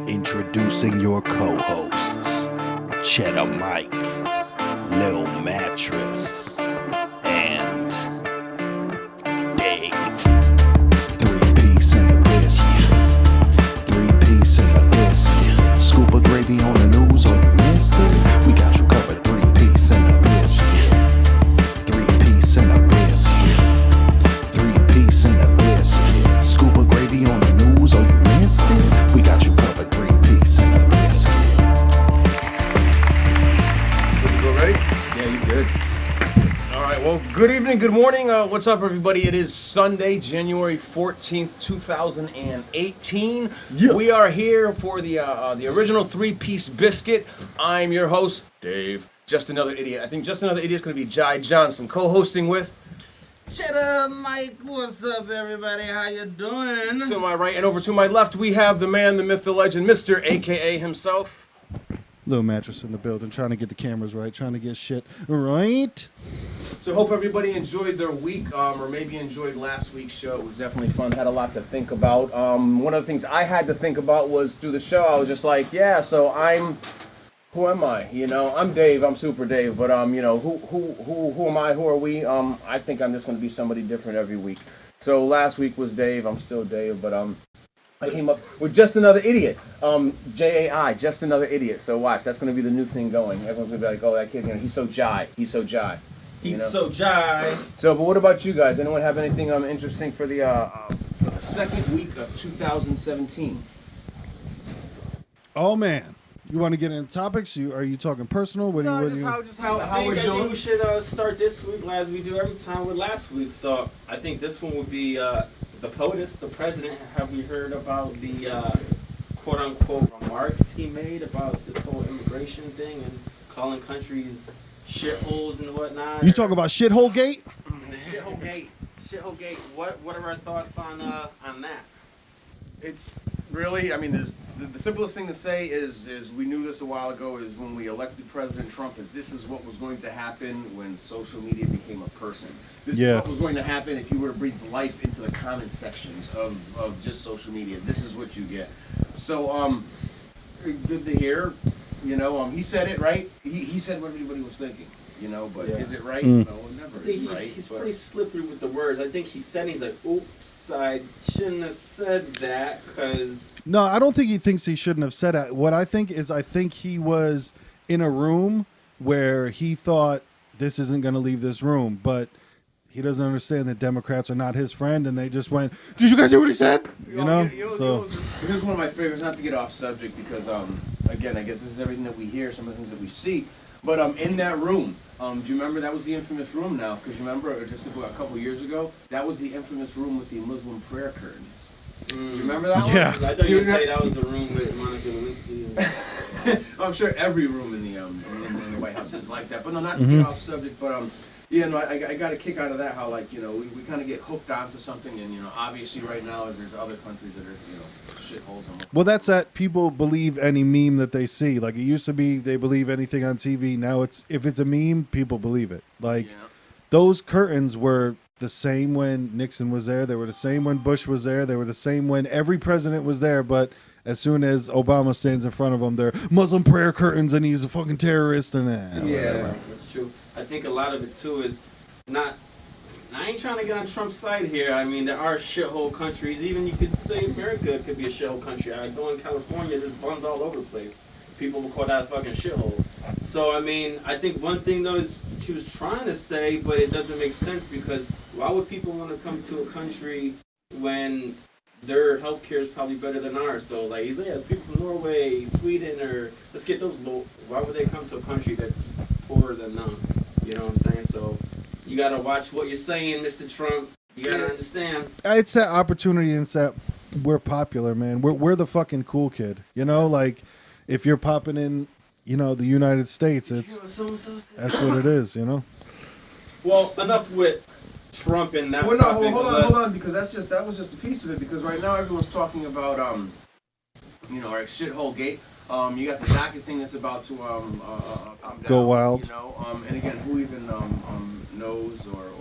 Introducing your co-hosts, Chedda Mike, Lil Mattress, and Dave. 3-piece and a biscuit. 3-piece and a biscuit. Scoop of gravy on the news or you missed it. We got you covered. 3-piece and a biscuit. 3-piece and a biscuit. 3-piece and a biscuit. Scoop of gravy on the news or you missed it. We got you covered. 3-piece and a biscuit. You go ready? Yeah, you good. All right, well, good evening, good morning. What's up, everybody? It is Sunday, January 14th, 2018. Yeah. We are here for the original 3-piece biscuit. I'm your host, Dave. Just Another Idiot. I think Just Another Idiot is going to be Jai Johnson, co-hosting with... Chedda, Mike, what's up, everybody? How you doing? To my right and over to my left, we have the man, the myth, the legend, Mr. AKA himself. Little Mattress in the building, trying to get the cameras right, trying to get shit right. So hope everybody enjoyed their week, or maybe enjoyed last week's show. It was definitely fun, had a lot to think about. One of the things I had to think about was through the show, I was just like, yeah, so who am I? You know, I'm Dave, I'm Super Dave, but you know, who am I, who are we? I think I'm just gonna be somebody different every week. So last week was Dave, I'm still Dave, but I came up with Just Another Idiot. J-A-I, Just Another Idiot. So watch, that's going to be the new thing going. Everyone's going to be like, oh, that kid, you know, he's so Jai. He's so Jai. He's so Jai. So, but what about you guys? Anyone have anything interesting for the second week of 2017? Oh man, you want to get into topics? Are you talking personal? What How we're I think doing? we should start this week as we do every time with last week. So I think this one would be the POTUS, the president. Have we heard about the quote-unquote remarks he made about this whole immigration thing and calling countries shitholes and whatnot? You talk about shithole gate? Shithole gate. Shithole gate. What are our thoughts on that? It's really, I mean, the simplest thing to say is we knew this a while ago, is when we elected President Trump, this is what was going to happen when social media became a person. This is what was going to happen if you were to breathe life into the comment sections of just social media. This is what you get. So, good to hear. You know, he said it, right? He said what everybody was thinking. You know, but is it right? No, it never is right. He's pretty slippery with the words. I think he's like, oops, I shouldn't have said that, because... No, I don't think he thinks he shouldn't have said it. What I think he was in a room where he thought this isn't going to leave this room, but he doesn't understand that Democrats are not his friend, and they just went, did you guys hear what he said? You know? So here's one of my favorites, not to get off subject, because, again, I guess this is everything that we hear, some of the things that we see. But in that room, do you remember that was the infamous room now? Because you remember just a couple years ago, that was the infamous room with the Muslim prayer curtains. Do you remember that one? Yeah. I thought you were going to say that was the room with Monica Lewinsky. I'm sure every room in the White House is like that. But no, not to get off subject, but yeah, no, I got a kick out of that. How, like, you know, we kind of get hooked onto something, and you know, obviously right now there's other countries that are, you know, shitholes. well, that's that people believe any meme that they see. Like, it used to be they believe anything on TV. Now if it's a meme, people believe it. Like, those curtains were the same when Nixon was there. They were the same when Bush was there. They were the same when every president was there. But as soon as Obama stands in front of them, they're Muslim prayer curtains and he's a fucking terrorist and yeah, that's true. I think a lot of it too is not. I ain't trying to get on Trump's side here. I mean, there are shithole countries. Even you could say America could be a shithole country. I go in California, there's bums all over the place. People will call that a fucking shithole. So, I mean, I think one thing, though, is she was trying to say, but it doesn't make sense, because why would people want to come to a country when their healthcare is probably better than ours? So, like, he's like, yes, people from Norway, Sweden, or let's get those low. Why would they come to a country that's poorer than them? You know what I'm saying? So, you got to watch what you're saying, Mr. Trump. You got to understand. It's that opportunity, and it's that we're popular, man. We're the fucking cool kid. You know, like, if you're popping in, you know, the United States, that's what it is, you know? Well, enough with Trump and that topic. Hold on, because that was just a piece of it, because right now everyone's talking about, you know, our shithole gate. You got the docket thing that's about to come go down, wild. You know, and again, who even knows or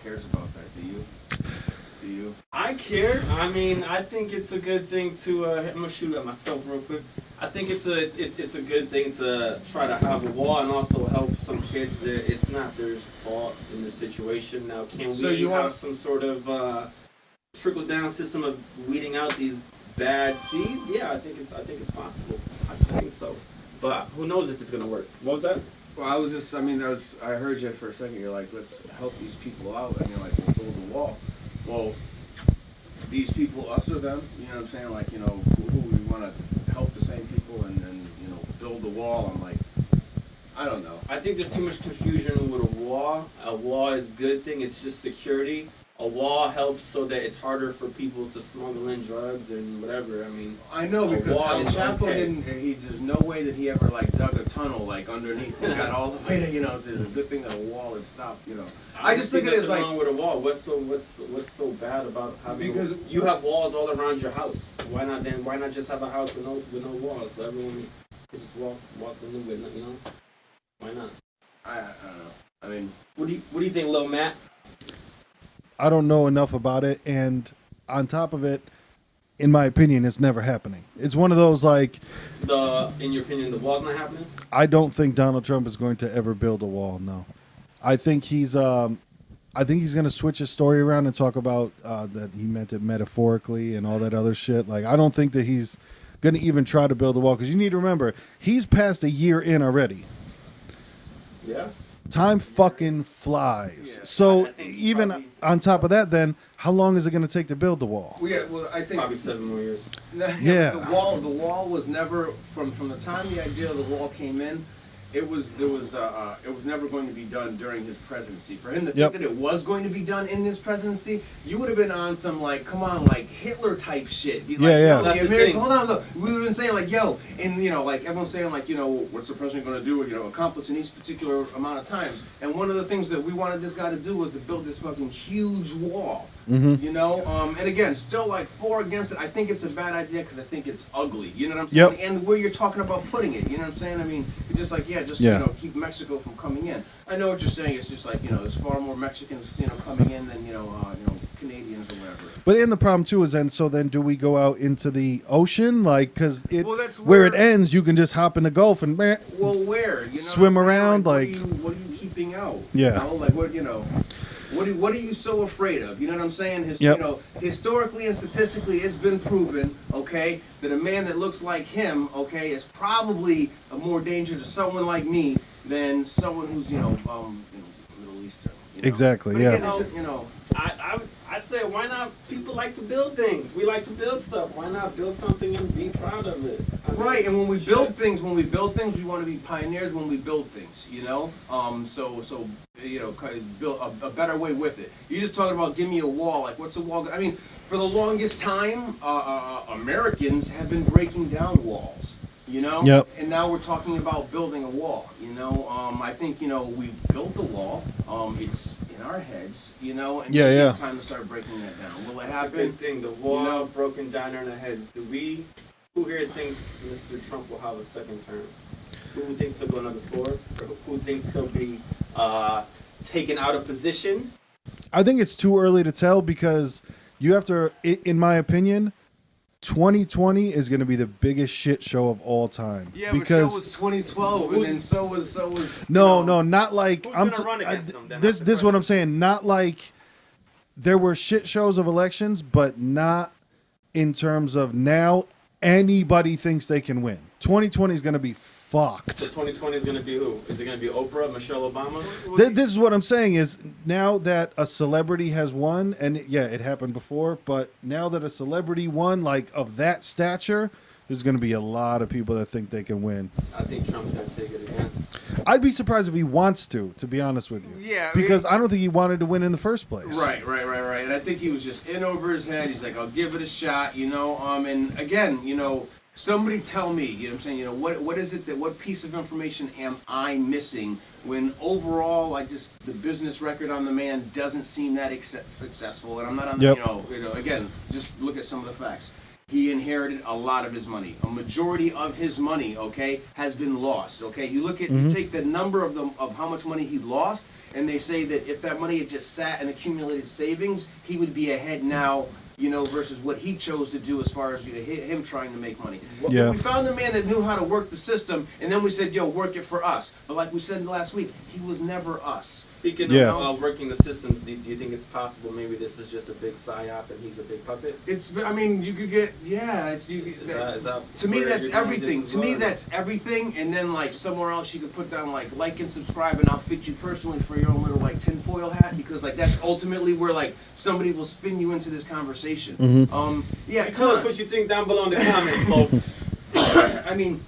cares about that? Do you? I care. I mean, I think it's a good thing to. I'm gonna shoot at myself real quick. I think it's a good thing to try to have a wall and also help some kids that it's not their fault in the situation. Now, can we have some sort of trickle down system of weeding out these bad seeds? Yeah, I think it's possible. I think so, but who knows if it's gonna work? What was that? Well, I heard you for a second. You're like, let's help these people out, and you're like, we'll build a wall. Well, these people, us or them, you know what I'm saying? Like, you know, who we want to help the same people and you know, build the wall. I'm like, I don't know. I think there's too much confusion with a wall. A wall is a good thing. It's just security. A wall helps so that it's harder for people to smuggle in drugs and whatever. I mean, I know because wall El is Chapo okay. there's no way that he ever like dug a tunnel like underneath and got all the way to, you know, it's a good thing that a wall had stopped, you know. I just think it is like, wrong with a wall. What's so bad about having? Because you have walls all around your house. Why not just have a house with no walls so everyone can just walks in with it, you know? Why not? I don't know. I mean, what do you think, Lil Matt? I don't know enough about it, and on top of it, in my opinion, it's never happening. It's one of those like, in your opinion, the wall's not happening? I don't think Donald Trump is going to ever build a wall. No, I think he's going to switch his story around and talk about that he meant it metaphorically and all that other shit. Like, I don't think that he's going to even try to build a wall, because you need to remember he's passed a year in already. Yeah. Time fucking flies. Yeah. So I think even probably- on top of that, then how long is it going to take to build the wall? I think Probably 7 more years. Yeah. The wall was never from the time the idea of the wall came in. It was never going to be done during his presidency. For him to think that it was going to be done in this presidency, you would have been on some like, come on, like Hitler type shit. Be like, Yeah, yeah. yo, That's the the American, thing. hold on, look. We would have been saying like, yo, and you know, like everyone's saying like, you know, what's the president going to do? You know, accomplish in each particular amount of times. And one of the things that we wanted this guy to do was to build this fucking huge wall. Mm-hmm. You know, and again, still like for or against it. I think it's a bad idea because I think it's ugly. You know what I'm saying? Yep. And where you're talking about putting it, you know what I'm saying? I mean, it's just like, you know, keep Mexico from coming in. I know what you're saying. It's just like, you know, there's far more Mexicans, you know, coming in than you know, Canadians or whatever. But in the problem too is then do we go out into the ocean, like, because Well, that's where it where- ends, you can just hop in the Gulf and Well, where? You know Swim what I'm saying? around, what like- what are you keeping out? Yeah. You know, like what, you know. What are you so afraid of? You know what I'm saying? Yep. You know, historically and statistically, it's been proven, okay, that a man that looks like him, okay, is probably a more danger to someone like me than someone who's, you know, Middle Eastern. You know? Exactly, But yeah. again, it's, you know, I say, why not? People like to build things. We like to build stuff. Why not build something and be proud of it? I mean, right, and when we shit. build things, we want to be pioneers when we build things, you know? So you know, kind of build a better way with it. You're just talking about give me a wall, like what's a wall? I mean, for the longest time, Americans have been breaking down walls, you know? Yep. And now we're talking about building a wall, you know? I think, you know, we built the wall, it's in our heads, you know? And Yeah, yeah. it's time to start breaking that down. Will it That's a happen? good thing. The wall You know? broken down in our heads. Who here thinks Mr. Trump will have a second term? Who thinks he'll go another 4? Or who thinks he'll be taken out of position? I think it's too early to tell, because you have to, in my opinion, 2020 is going to be the biggest shit show of all time. Yeah, because but so was 2012, and then so was. no, you know, not like Who's I'm. gonna run against them then? This That's the is what I'm question. saying. Not like there were shit shows of elections, but not in terms of now anybody thinks they can win. 2020 is going to be So fucked. 2020 is going to be who? Is it going to be Oprah, Michelle Obama? This is what I'm saying is, now that a celebrity has won, and yeah, it happened before, but now that a celebrity won, like of that stature, there's going to be a lot of people that think they can win. I think Trump's going to take it again. I'd be surprised if he wants to be honest with you. Yeah, I mean- because I don't think he wanted to win in the first place. Right. And I think he was just in over his head. He's like, I'll give it a shot, you know. And again, you know, somebody tell me, you know what I'm saying, you know, what is it what piece of information am I missing when overall, like, just the business record on the man doesn't seem that successful. And I'm not on the, Yep. you know, again, just look at some of the facts. He inherited a lot of his money. A majority of his money, okay, has been lost. Okay, you look at, you take the number of how much money he lost, and they say that if that money had just sat and accumulated savings, he would be ahead now versus what he chose to do as far as him trying to make money. Yeah. We found a man that knew how to work the system, and then we said, yo, work it for us. But like we said last week, he was never us. Speaking of working the systems, do you think it's possible maybe this is just a big psyop and he's a big puppet? You could get, to me, that's everything. To me, that's everything. And then, like, somewhere else you could put down, like and subscribe, and I'll fit you personally for your own little, like, tinfoil hat, because, like, that's ultimately where, like, somebody will spin you into this conversation. Tell us what you think down below in the comments, folks. I mean,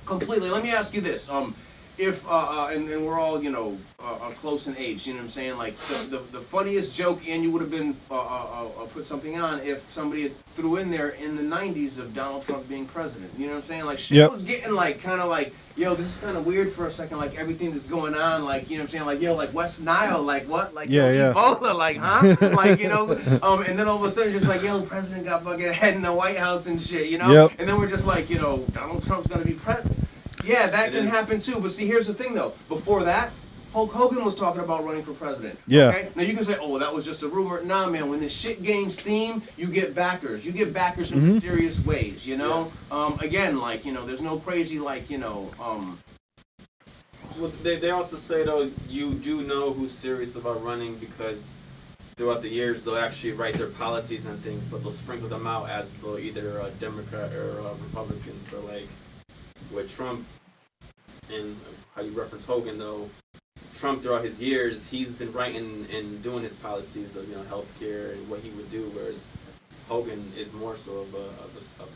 completely. Let me ask you this. If and we're all close in age, you know what I'm saying? Like the funniest joke, and you would have been put something on if somebody had threw in there in the '90s of Donald Trump being president. You know what I'm saying? Like shit was getting like kind of like, yo, this is kind of weird for a second. Like everything that's going on, like, you know what I'm saying? Like, yo, like West Nile, like what? Like Ebola, like huh? Like, and then all of a sudden just like, yo, president got fucking head in the White House and shit, And then we're just like, Donald Trump's gonna be president. Yeah, that can happen too. But see, here's the thing though. Before that, Hulk Hogan was talking about running for president. Yeah. Okay? Now you can say, oh, that was just a rumor. Nah, man, when this shit gains steam, you get backers. You get backers in mysterious ways, Again, like, there's no crazy, like, Well, they also say, though, you do know who's serious about running because throughout the years, they'll actually write their policies and things, but they'll sprinkle them out as though either a Democrat or a Republican. So, like, with Trump and how you reference Hogan, though, Trump throughout his years, he's been writing and doing his policies of healthcare and what he would do, whereas Hogan is more so of a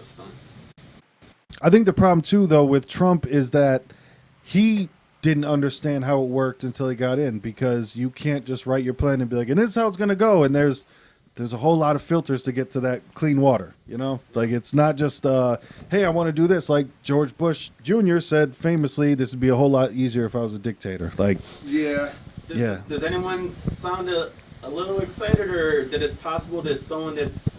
stunt. I think the problem too, though, with Trump is that he didn't understand how it worked until he got in, because you can't just write your plan and be like, and this is how it's going to go, and there's a whole lot of filters to get to that clean water, Like, it's not just, hey, I want to do this. Like George Bush Jr. said famously, this would be a whole lot easier if I was a dictator. Like, Does anyone sound a little excited, or that it's possible that someone that's,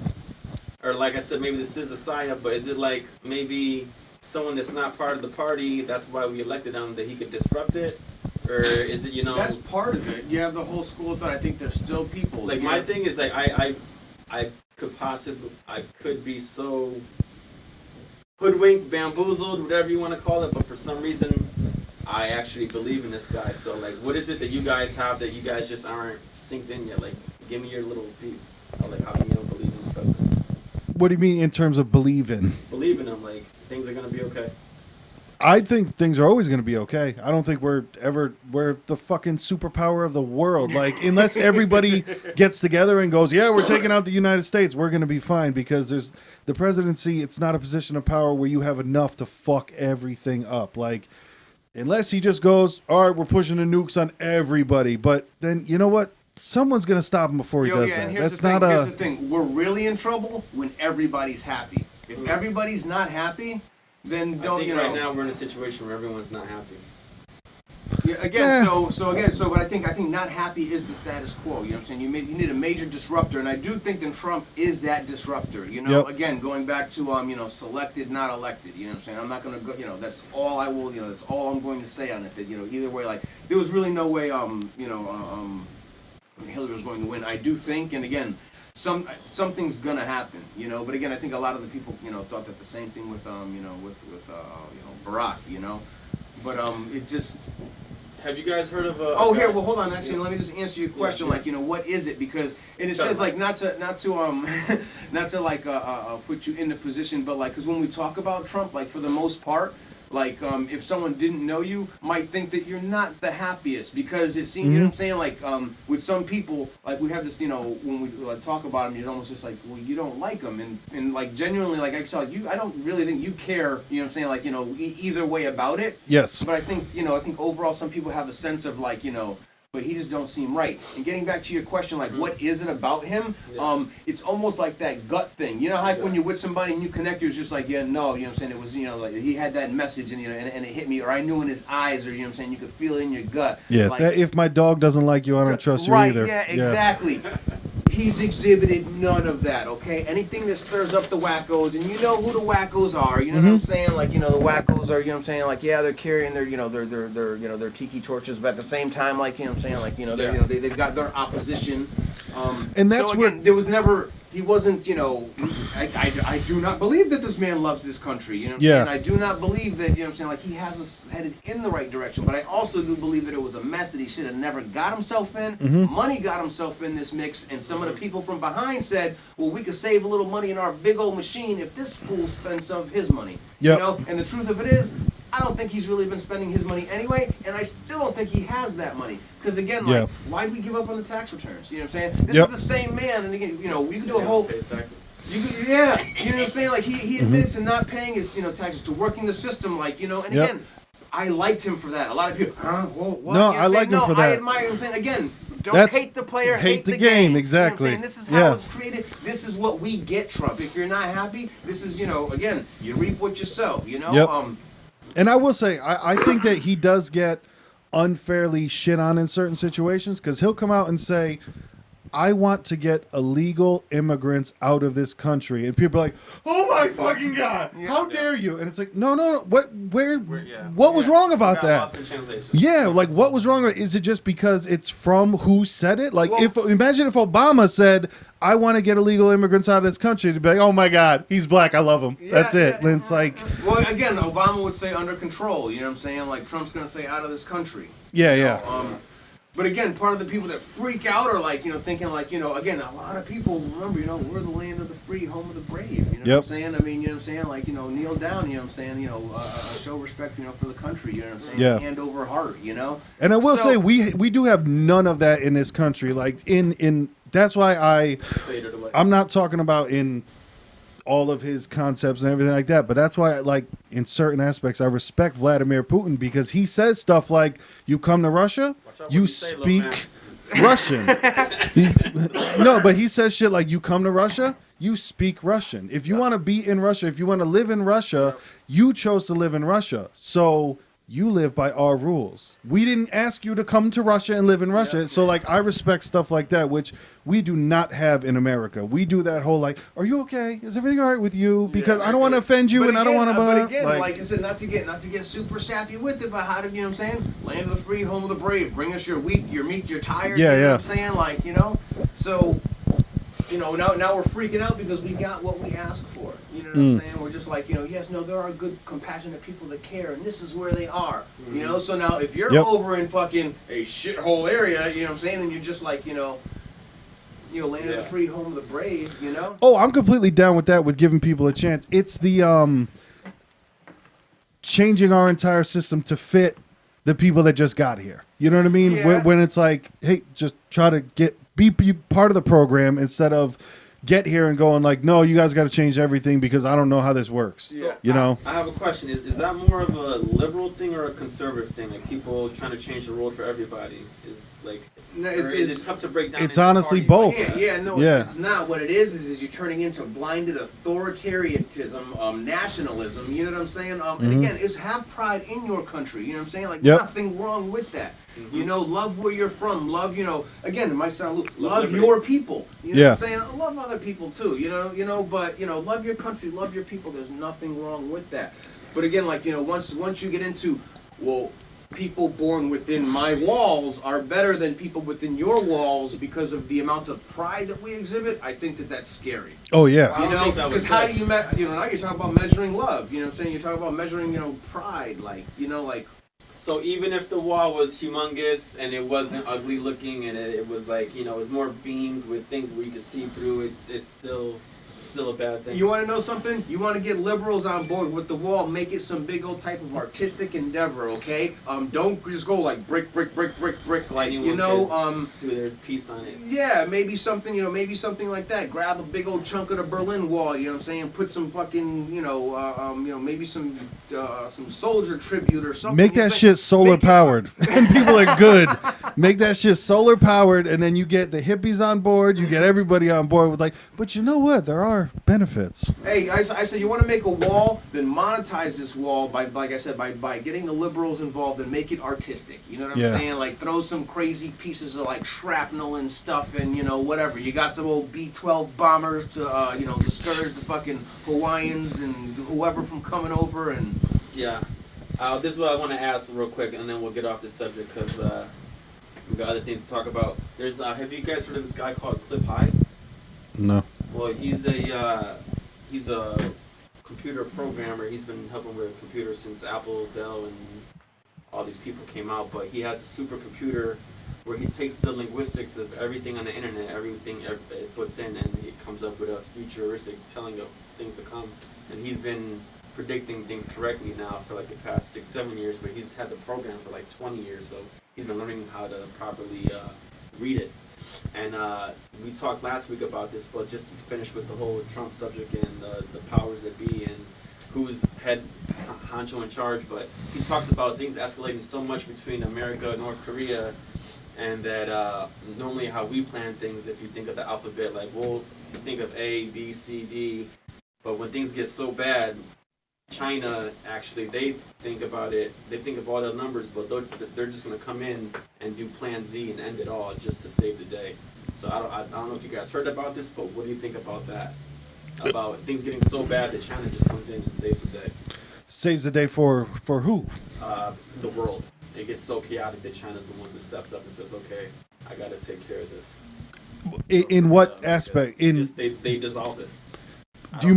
or like I said, maybe this is a psyop, but is it like maybe someone that's not part of the party, that's why we elected him, that he could disrupt it? Or is it, That's part of it. You have the whole school of thought. I think there's still people. Like, my thing is, like, I could be so hoodwinked, bamboozled, whatever you want to call it, but for some reason, I actually believe in this guy. So, like, what is it that you guys have that you guys just aren't synced in yet? Like, give me your little piece. Like, how come you don't believe in this president? What do you mean in terms of believe in? Believe in him, like, things are going to be okay. I think things are always going to be okay. I don't think we're the fucking superpower of the world. Like, unless everybody gets together and goes, yeah, we're taking out the United States, we're going to be fine, because there's the presidency. It's not a position of power where you have enough to fuck everything up. Like, unless he just goes, all right, we're pushing the nukes on everybody. But then, you know what? Someone's going to stop him before he does that. Here's the thing. We're really in trouble when everybody's happy. If everybody's not happy, then don't, right now we're in a situation where everyone's not happy. Yeah, again, but I think not happy is the status quo. You know what I'm saying? You need a major disruptor, and I do think that Trump is that disruptor. Again, going back to selected, not elected. You know what I'm saying? I'm not going to go. That's all I will. That's all I'm going to say on it. That either way, like, there was really no way. Hillary was going to win. I do think, and again, something's gonna happen, But again, I think a lot of the people, thought that the same thing with Barack, But it just. Have you guys heard of? Here. Well, hold on. Actually, let me just answer your question. Like, what is it? Because it says like not to put you in the position, but like, because when we talk about Trump, like, for the most part. Like, if someone didn't know you, might think that you're not the happiest, because it seems, you know what I'm saying? Like, with some people, like, we have this, when we talk about them, you're almost just like, well, you don't like them. And like, genuinely, like, actually, I don't really think you care, you know what I'm saying? Like, either way about it. Yes. But I think, overall, some people have a sense of, like, but he just don't seem right. And getting back to your question, like, what is it about him? Yeah. It's almost like that gut thing. You know how, like, when you're with somebody and you connect, you're just like, yeah, no, you know what I'm saying? It was, like, he had that message, and and it hit me, or I knew in his eyes, or, you know what I'm saying? You could feel it in your gut. Yeah, like, if my dog doesn't like you, I don't trust you either. Yeah, exactly. He's exhibited none of that, okay? Anything that stirs up the wackos, and you know who the wackos are, you know what I'm saying? Like, the wackos are, you know what I'm saying? Like, yeah, they're carrying their, their tiki torches, but at the same time, like, you know what I'm saying? Like, they've got their opposition, And that's so where- again, there was never. He wasn't, you know, I do not believe that this man loves this country, you know what I'm Yeah. saying? I do not believe that, you know what I'm saying, like he has us headed in the right direction, but I also do believe that it was a mess that he should have never got himself in. Mm-hmm. Money got himself in this mix, and some of the people from behind said, well, we could save a little money in our big old machine if this fool spends some of his money. Yep. You know, and the truth of it is, I don't think he's really been spending his money anyway, and I still don't think he has that money. Because again, like, Yeah. why'd we give up on the tax returns? You know what I'm saying? This Yep. is the same man, and again, you know, we could do a Yeah, whole. pays taxes. You could, yeah, you know what I'm saying? Like Mm-hmm. he admitted to not paying his, you know, taxes, to working the system, like, you know. And Yep. again, I liked him for that. A lot of people, what? No, You know what I I'm like saying? him for No, I that. admire him. I'm saying again, don't That's- hate the player, hate the the game, You know what I'm exactly. saying? This is how Yeah. it's created. This is what we get, Trump. If you're not happy, this is, you know, again, you reap what you sow. You know. Yep. And I will say, I think that he does get unfairly shit on in certain situations because he'll come out and say, I want to get illegal immigrants out of this country. And people are like, oh my fucking God, how dare you? And it's like, no, what was wrong about Got that? lost in translation. Yeah, like what was wrong? Is it just because it's from who said it? Like, Well- imagine if Obama said, I want to get illegal immigrants out of this country, to be like, oh my God, he's black, I love him. That's it. And it's like, Well, again, Obama would say under control. You know what I'm saying? Like Trump's gonna say out of this country. yeah. But again, part of the people that freak out are like, you know, thinking like, you know, again, a lot of people remember, you know, we're the land of the free, home of the brave. You know what I'm saying? I mean, you know what I'm saying? Like, you know, kneel down, you know what I'm saying? You know, show respect, you know, for the country. You know what I'm saying? Yeah. Hand over heart, you know? And I will So- say we do have none of that in this country. Like in that's why Faded away. I'm not talking about in all of his concepts and everything like that, but that's why like in certain aspects I respect Vladimir Putin because he says stuff like, you come to Russia, out what you you say, little speak Russian. No, but he says shit like, you come to Russia, you speak Russian. If you want to be in Russia, if you want to live in Russia, you chose to live in Russia. So you live by our rules. We didn't ask you to come to Russia and live in Russia. So like I respect stuff like that, which we do not have in America. We do that whole like, are you okay? Is everything all right with you? Because I don't want to offend you But and I don't again, want to but again, like I said, not to get super sappy with it, but how to, you know what I'm saying? Land of the free, home of the brave. Bring us your wheat, your meat, your tire. Yeah, you know yeah. what I'm saying? Like, you know, so, you know, now we're freaking out because we got what we asked for. You know what I'm saying? We're just like, you know, yes, no, there are good, compassionate people that care, and this is where they are. You know, so now if you're Yep. over in fucking a shithole area, you know what I'm saying, and you're just like, you know, land of the free, home of the brave, you know? Oh, I'm completely down with that, with giving people a chance. It's the changing our entire system to fit the people that just got here. You know what I mean? Yeah. When it's like, hey, just try to be part of the program instead of get here and going like, no, you guys got to change everything because I don't know how this works. Yeah. You know? I have a question. Is that more of a liberal thing or a conservative thing? Like people trying to change the world for everybody? Is like, No, or is it tough to break down? It's into honestly parties both. like that? Yeah. It's not. What it is you're turning into blinded authoritarianism, nationalism, you know what I'm saying? And again, it's have pride in your country, you know what I'm saying? Like, Yep. nothing wrong with that. You know, love where you're from, love, you know, again, it might sound, love liberty. your people, you know Yeah. what I'm saying? Love other people too, you know, but, you know, love your country, love your people, there's nothing wrong with that. But again, like, you know, once you get into, well, people born within my walls are better than people within your walls because of the amount of pride that we exhibit, I think that that's scary. Oh, yeah. I You don't know, think that was because how good. do you, now you're talking about measuring love, you know what I'm saying? You're talking about measuring, you know, pride, like, you know, like, So even if the wall was humongous and it wasn't ugly looking and it was like, you know, it was more beams with things where you could see through, it's still a bad thing. you want to know something? You want to get liberals on board with the wall, make it some big old type of artistic endeavor, okay? Don't just go like brick, like, Anyone you know, could do their piece on it. yeah, maybe something like that. Grab a big old chunk of the Berlin Wall, you know what I'm saying? Put some fucking, maybe some soldier tribute or something. Make that shit solar powered. And people are good. Make that shit solar powered, and then you get the hippies on board, you get everybody on board with like, but you know what? There are benefits. Hey, I said you want to make a wall, then monetize this wall by, like I said, by getting the liberals involved and make it artistic. You know what I'm Yeah. saying? Like throw some crazy pieces of like shrapnel and stuff, and you know whatever. You got some old B-12 bombers to discourage the fucking Hawaiians and whoever from coming over and. Yeah. This is what I want to ask real quick, and then we'll get off this subject because we got other things to talk about. There's have you guys heard of this guy called Cliff High? No. Well, he's a computer programmer. He's been helping with computers since Apple, Dell, and all these people came out. But he has a supercomputer where he takes the linguistics of everything on the internet, everything it puts in, and he comes up with a futuristic telling of things to come. And he's been predicting things correctly now for like the past 6-7 years, but he's had the program for like 20 years, so he's been learning how to properly read it. And we talked last week about this, but just to finish with the whole Trump subject and the powers that be and who's head honcho in charge, but he talks about things escalating so much between America and North Korea, and that normally how we plan things, if you think of the alphabet, like we'll think of A, B, C, D, but when things get so bad, China, actually, they think about it, they think of all the numbers, but they're just going to come in and do Plan Z and end it all just to save the day. So I don't know if you guys heard about this, but what do you think about that? About things getting so bad that China just comes in and saves the day. Saves the day for who? The world. It gets so chaotic that China's the one that steps up and says, okay, I got to take care of this. In what aspect? They dissolve it. Do you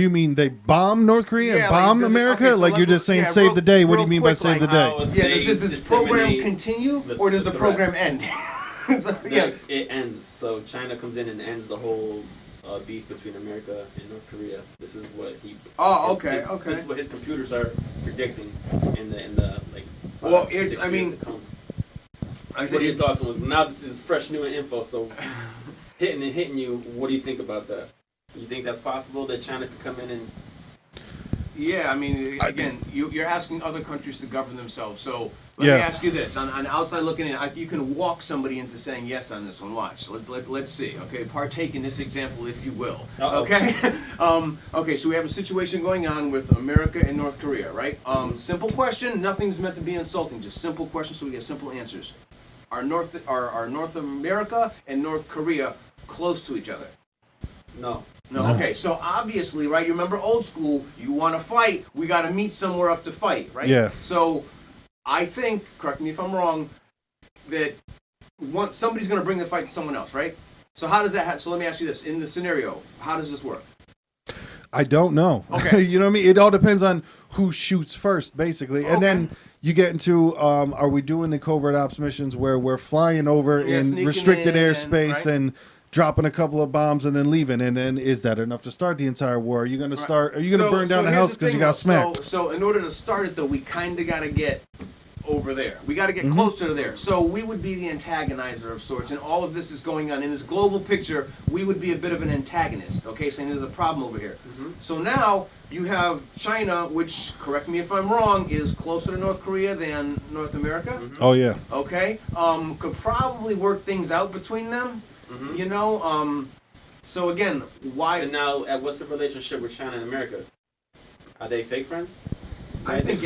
mean they bomb North Korea and bomb America? Okay, so like you're just saying save the day. What do you mean by save the day? Yeah, does this program continue or does the program end? So, yeah, it ends. So China comes in and ends the whole beef between America and North Korea. This is what he. Oh, okay. This is what his computers are predicting in the like. Well, 6 years to come. What are your thoughts on it? Now this is fresh new info, so hitting you. What do you think about that? You think that's possible that China could come in and? Yeah, I mean, again, you're asking other countries to govern themselves. So let me ask you this: on outside looking in, you can walk somebody into saying yes on this one. Watch. Let's see. Okay, partake in this example, if you will. Uh-oh. Okay. Okay. So we have a situation going on with America and North Korea, right? Simple question. Nothing's meant to be insulting. Just simple questions, so we get simple answers. Are North America and North Korea close to each other? No. No. Okay, so obviously, right, you remember old school, you want to fight, we got to meet somewhere up to fight, right? Yeah. So I think, correct me if I'm wrong, that somebody's going to bring the fight to someone else, right? So how does that so let me ask you this. In the scenario, how does this work? I don't know. Okay. You know what I mean? It all depends on who shoots first, basically. And then you get into, are we doing the covert ops missions where we're flying over in restricted airspace and dropping a couple of bombs and then leaving, and then is that enough to start the entire war? Are you going to start? Are you going to burn down the house because you got smacked? So in order to start it, though, we kind of got to get over there. We got to get closer to there. So we would be the antagonizer of sorts, and all of this is going on in this global picture. We would be a bit of an antagonist, okay, saying there's a problem over here. So now you have China, which, correct me if I'm wrong, is closer to North Korea than North America. Oh yeah. Okay. Could probably work things out between them. You know, so again, why? And now, what's the relationship with China and America? Are they fake friends? I think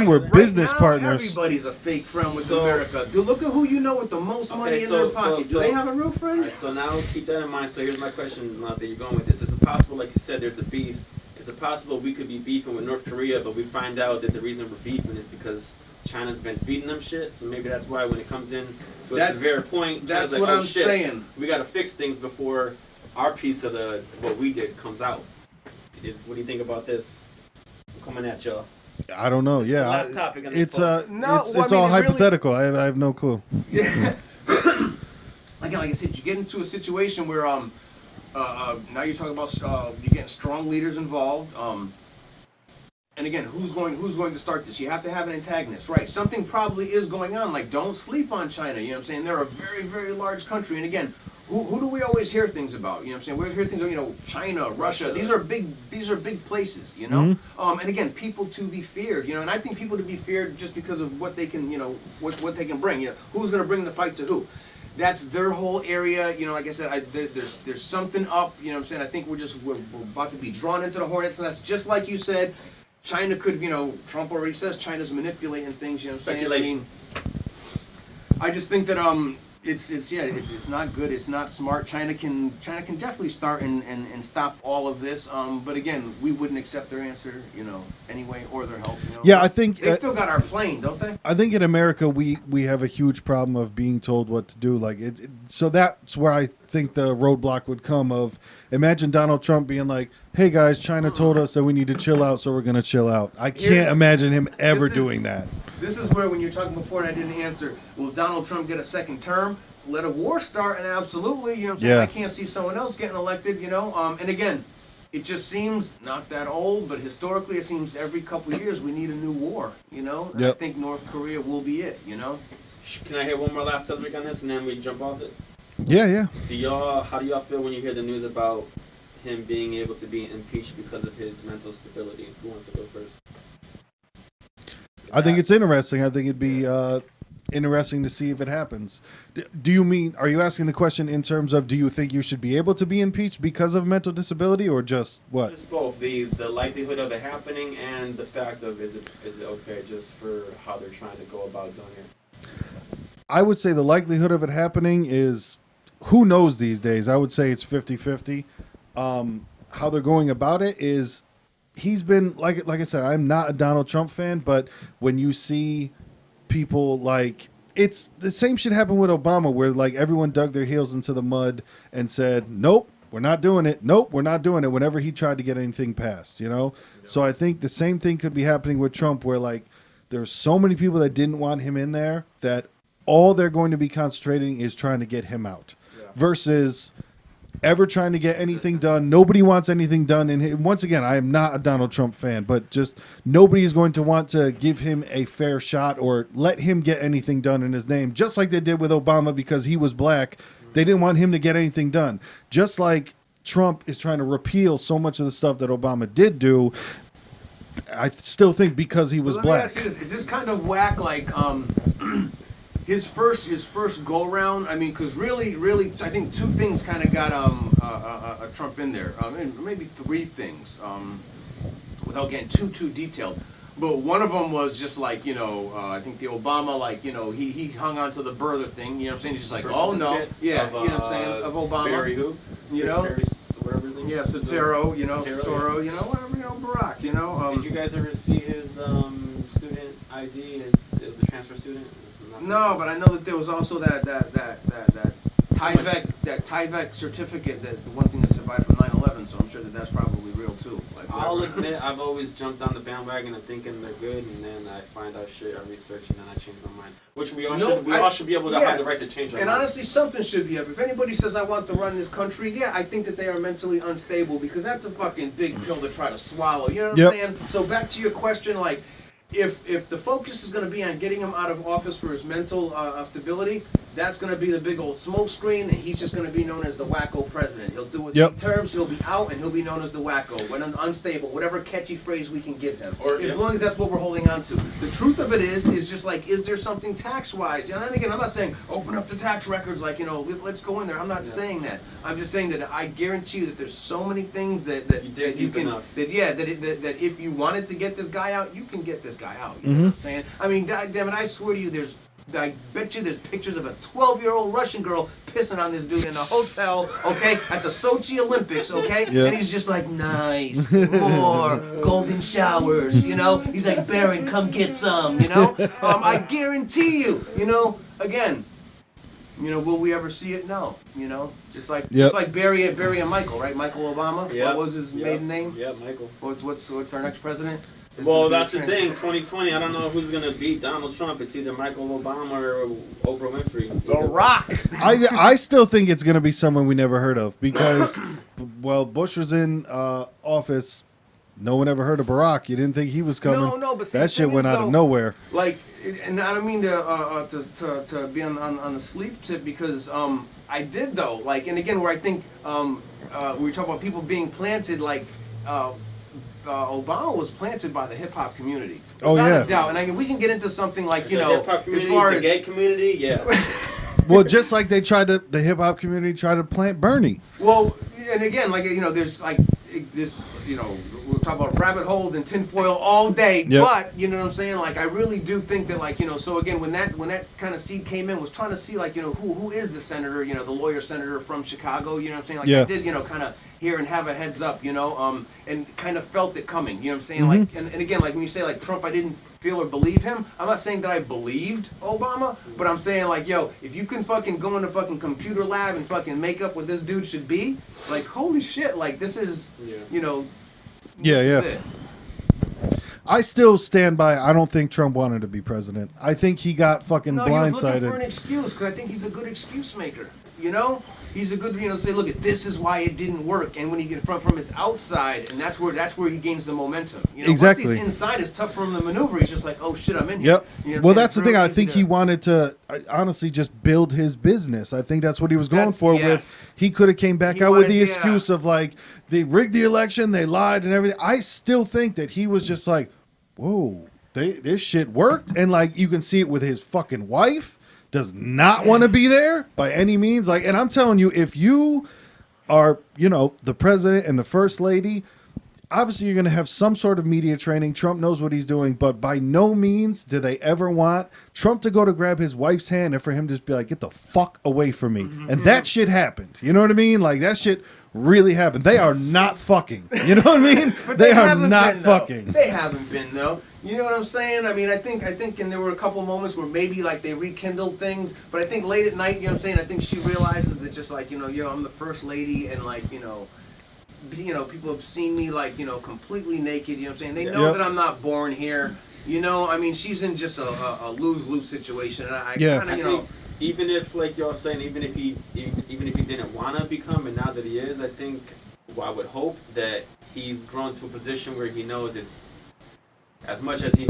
we're business now, partners. Everybody's a fake friend with America. Dude, look at who you know with the most money in their pocket. Do they have a real friend? All right, so now keep that in mind. So here's my question that you're going with this. Is it possible, like you said, there's a beef? Is it possible we could be beefing with North Korea, but we find out that the reason we're beefing is because China's been feeding them shit? So maybe that's why when it comes in to a severe point, that's China's what like, I'm saying. We got to fix things before our piece of what we did comes out. What do you think about this? I'm coming at y'all. I don't know. Yeah, last topic on this it's podcast. it's all hypothetical. I have no clue. Yeah. Again, like I said, you get into a situation where now you're talking about you're getting strong leaders involved. And again, who's going to start this? You have to have an antagonist, right? Something probably is going on. Like, don't sleep on China. You know what I'm saying? They're a very, very large country. And again, who do we always hear things about? You know what I'm saying? We always hear things about, China, Russia. These are big places, you know? And again, people to be feared, you know? And I think people to be feared just because of what they can, what they can bring. You know, who's going to bring the fight to who? That's their whole area. You know, like I said, there's something up. You know what I'm saying? I think we're about to be drawn into the hornets. And that's just like you said. China could, Trump already says China's manipulating things. You know what I'm saying? I mean, I just think that It's not good. It's not smart. China can definitely start and stop all of this. But again, we wouldn't accept their answer, anyway, or their help. Yeah, I think they still got our plane, don't they? I think in America we have a huge problem of being told what to do. Like so that's where I think the roadblock would come. Of imagine Donald Trump being like, "Hey guys, China told us that we need to chill out, so we're gonna chill out." I can't imagine him ever doing that. This is where, when you're talking before and I didn't answer, will Donald Trump get a second term? Let a war start, and absolutely, I can't see someone else getting elected, And again, it just seems not that old, but historically it seems every couple of years we need a new war, And I think North Korea will be it, Can I hear one more last subject on this, and then we jump off it? Yeah. How do y'all feel when you hear the news about him being able to be impeached because of his mental stability? Who wants to go first? I think it's interesting. I think it'd be interesting to see if it happens. Are you asking the question in terms of, do you think you should be able to be impeached because of mental disability, or just what? Just both. The likelihood of it happening and the fact of is it okay just for how they're trying to go about doing it? I would say the likelihood of it happening is, who knows these days? I would say it's 50-50. How they're going about it is, he's been, like I said, I'm not a Donald Trump fan, but when you see people it's the same shit happened with Obama, where everyone dug their heels into the mud and said, nope, we're not doing it. Nope, we're not doing it. Whenever he tried to get anything passed, So I think the same thing could be happening with Trump, where there's so many people that didn't want him in there that all they're going to be concentrating is trying to get him out, versus ever trying to get anything done. Nobody wants anything done. And once again, I am not a Donald Trump fan, but just nobody is going to want to give him a fair shot or let him get anything done in his name, just like they did with Obama because he was black. They didn't want him to get anything done. Just like Trump is trying to repeal so much of the stuff that Obama did do, I still think because he was black. Is this kind of whack, his first go round? I mean, because really, I think two things kind of got Trump in there. Maybe three things, without getting too detailed. But one of them was just I think the Obama, he hung on to the birther thing. You know what I'm saying? He's just like, oh no, yeah, of, you know what I'm saying? Of Obama. Barry who? Barry, whatever his name is. Yeah, Cicero, Cicero, Barack, Did you guys ever see his student ID? It was a transfer student. No, but I know that there was also that Tyvek certificate, that the one thing that survived from 9/11. So I'm sure that that's probably real too. I'll admit, I've always jumped on the bandwagon of thinking they're good, and then I find out shit, I research, and then I change my mind. Which we all should be able to have the right to change our mind. And honestly, something should be up. If anybody says I want to run this country, I think that they are mentally unstable, because that's a fucking big pill to try to swallow. You know what I'm saying? So back to your question, if the focus is going to be on getting him out of office for his mental stability, that's going to be the big old smoke screen, and he's just going to be known as the wacko president. He'll do his terms, he'll be out, and he'll be known as the wacko, when unstable, whatever catchy phrase we can give him. As long as that's what we're holding on to. The truth of it is just is there something tax-wise? And again, I'm not saying open up the tax records, let's go in there. I'm not saying that. I'm just saying that I guarantee you that there's so many things that you can, that if you wanted to get this guy out, you can get this guy out. You know what I'm saying? I mean, goddamn it, I swear to you, I bet you there's pictures of a 12-year-old Russian girl pissing on this dude in a hotel, okay, at the Sochi Olympics, okay? Yeah. And he's just like, nice, more, golden showers, He's like, Baron, come get some, I guarantee you, again, will we ever see it? No, just like Barry and Michael, right? Michael Obama. Yep. What was his maiden name? Yeah, Michael. What's our next president? Well, that's the thing. 2020. I don't know who's gonna beat Donald Trump. It's either Michael Obama or Oprah Winfrey. The Rock. I still think it's gonna be someone we never heard of, because, Bush was in office. No one ever heard of Barack. You didn't think he was coming. No, but that shit went out of nowhere. And I don't mean to be on the sleep tip, because I did though. And again, where I think we were talking about people being planted, Obama was planted by the hip hop community. Without a doubt. And we can get into something the hip hop community, as far as the gay community, yeah. Well, just like the hip hop community tried to plant Bernie. Well, and again, there's this, we'll talk about rabbit holes and tinfoil all day, Yep. but you know what I'm saying? Like, I really do think that, like, so again, when that kind of seed came in, was trying to see, like, who is the senator, the lawyer senator from Chicago, you know what I'm saying? Like, Yeah. I did, kind of hear and have a heads up, and kind of felt it coming, you know what I'm saying? Mm-hmm. Like, and again, like, when you say, like, Trump, I didn't feel or believe him, I'm not saying that I believed Obama, but I'm saying, like, yo, if you can fucking go in a fucking computer lab and fucking make up what this dude should be, like, holy shit, like, this is, Yeah, this yeah. is it. I still stand by. I don't think Trump wanted to be president. I think he got fucking No, he was looking for an blindsided. excuse, because I think he's a good excuse maker, He's a good, say, look, this is why it didn't work, and when he get from his outside, and that's where he gains the momentum. Exactly. Once he's inside, it's tough for him to maneuver. He's just like, oh shit, I'm in here. Yep. You know what Well, I'm that's the saying? thing. I It's think real easy he to- wanted to honestly just build his business. I think that's what he was going That's- for. yes. With he could have came back He out with wanted- the yeah. excuse of like they rigged the election, they lied and everything. I still think that he was just like, whoa, this shit worked, and like you can see it with his fucking wife. Does not want to be there by any means. Like, and I'm telling you, if you are, the president and the first lady, obviously you're going to have some sort of media training. Trump knows what he's doing, but by no means do they ever want Trump to go to grab his wife's hand and for him to just be like, get the fuck away from me. And that shit happened. You know what I mean? Like, that shit really happened. They are not fucking. You know what I mean? But they are haven't not been, though. fucking. They haven't been, though. You know what I'm saying? I mean, I think, and there were a couple moments where maybe like they rekindled things, but I think late at night, you know what I'm saying? I think she realizes that just like, yo, I'm the first lady, and like, people have seen me like, completely naked. You know what I'm saying? They know Yep. that I'm not born here. I mean, she's in just a lose-lose situation, and I Yeah. kind I of, think even if, like y'all saying, even if he didn't want to become, and now that he is, I think, I would hope that he's grown to a position where he knows it's, as much as he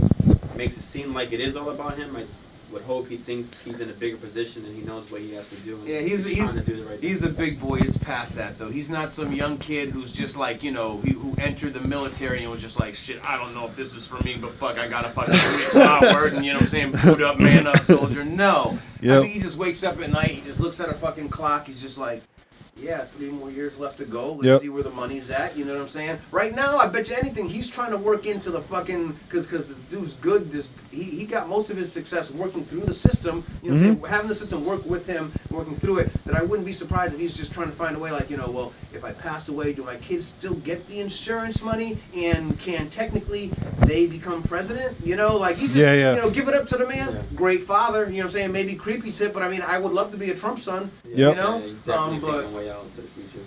makes it seem like it is all about him, I would hope he thinks he's in a bigger position and he knows what he has to do. And Yeah, he's trying to do the right thing. a big boy. It's past that though. He's not some young kid who's just like who entered the military and was just like, shit, I don't know if this is for me, but fuck, I gotta fucking commit my word and boot up, man up, soldier. No, Yep. I think he just wakes up at night. He just looks at a fucking clock. He's just like, yeah, 3 more years left to go. Let's Yep. see where the money's at. You know what I'm saying? Right now, I bet you anything, he's trying to work into the fucking, because this dude's good. He got most of his success working through the system. You know what I'm saying? Having the system work with him, working through it. That I wouldn't be surprised if he's just trying to find a way, like, well, if I pass away, do my kids still get the insurance money? And can technically they become president? Like he's just, Yeah. give it up to the man. Yeah. Great father. You know what I'm saying? Maybe creepy shit, but I mean, I would love to be a Trump son. Yep. Yeah, he's definitely but thinking way out into the future.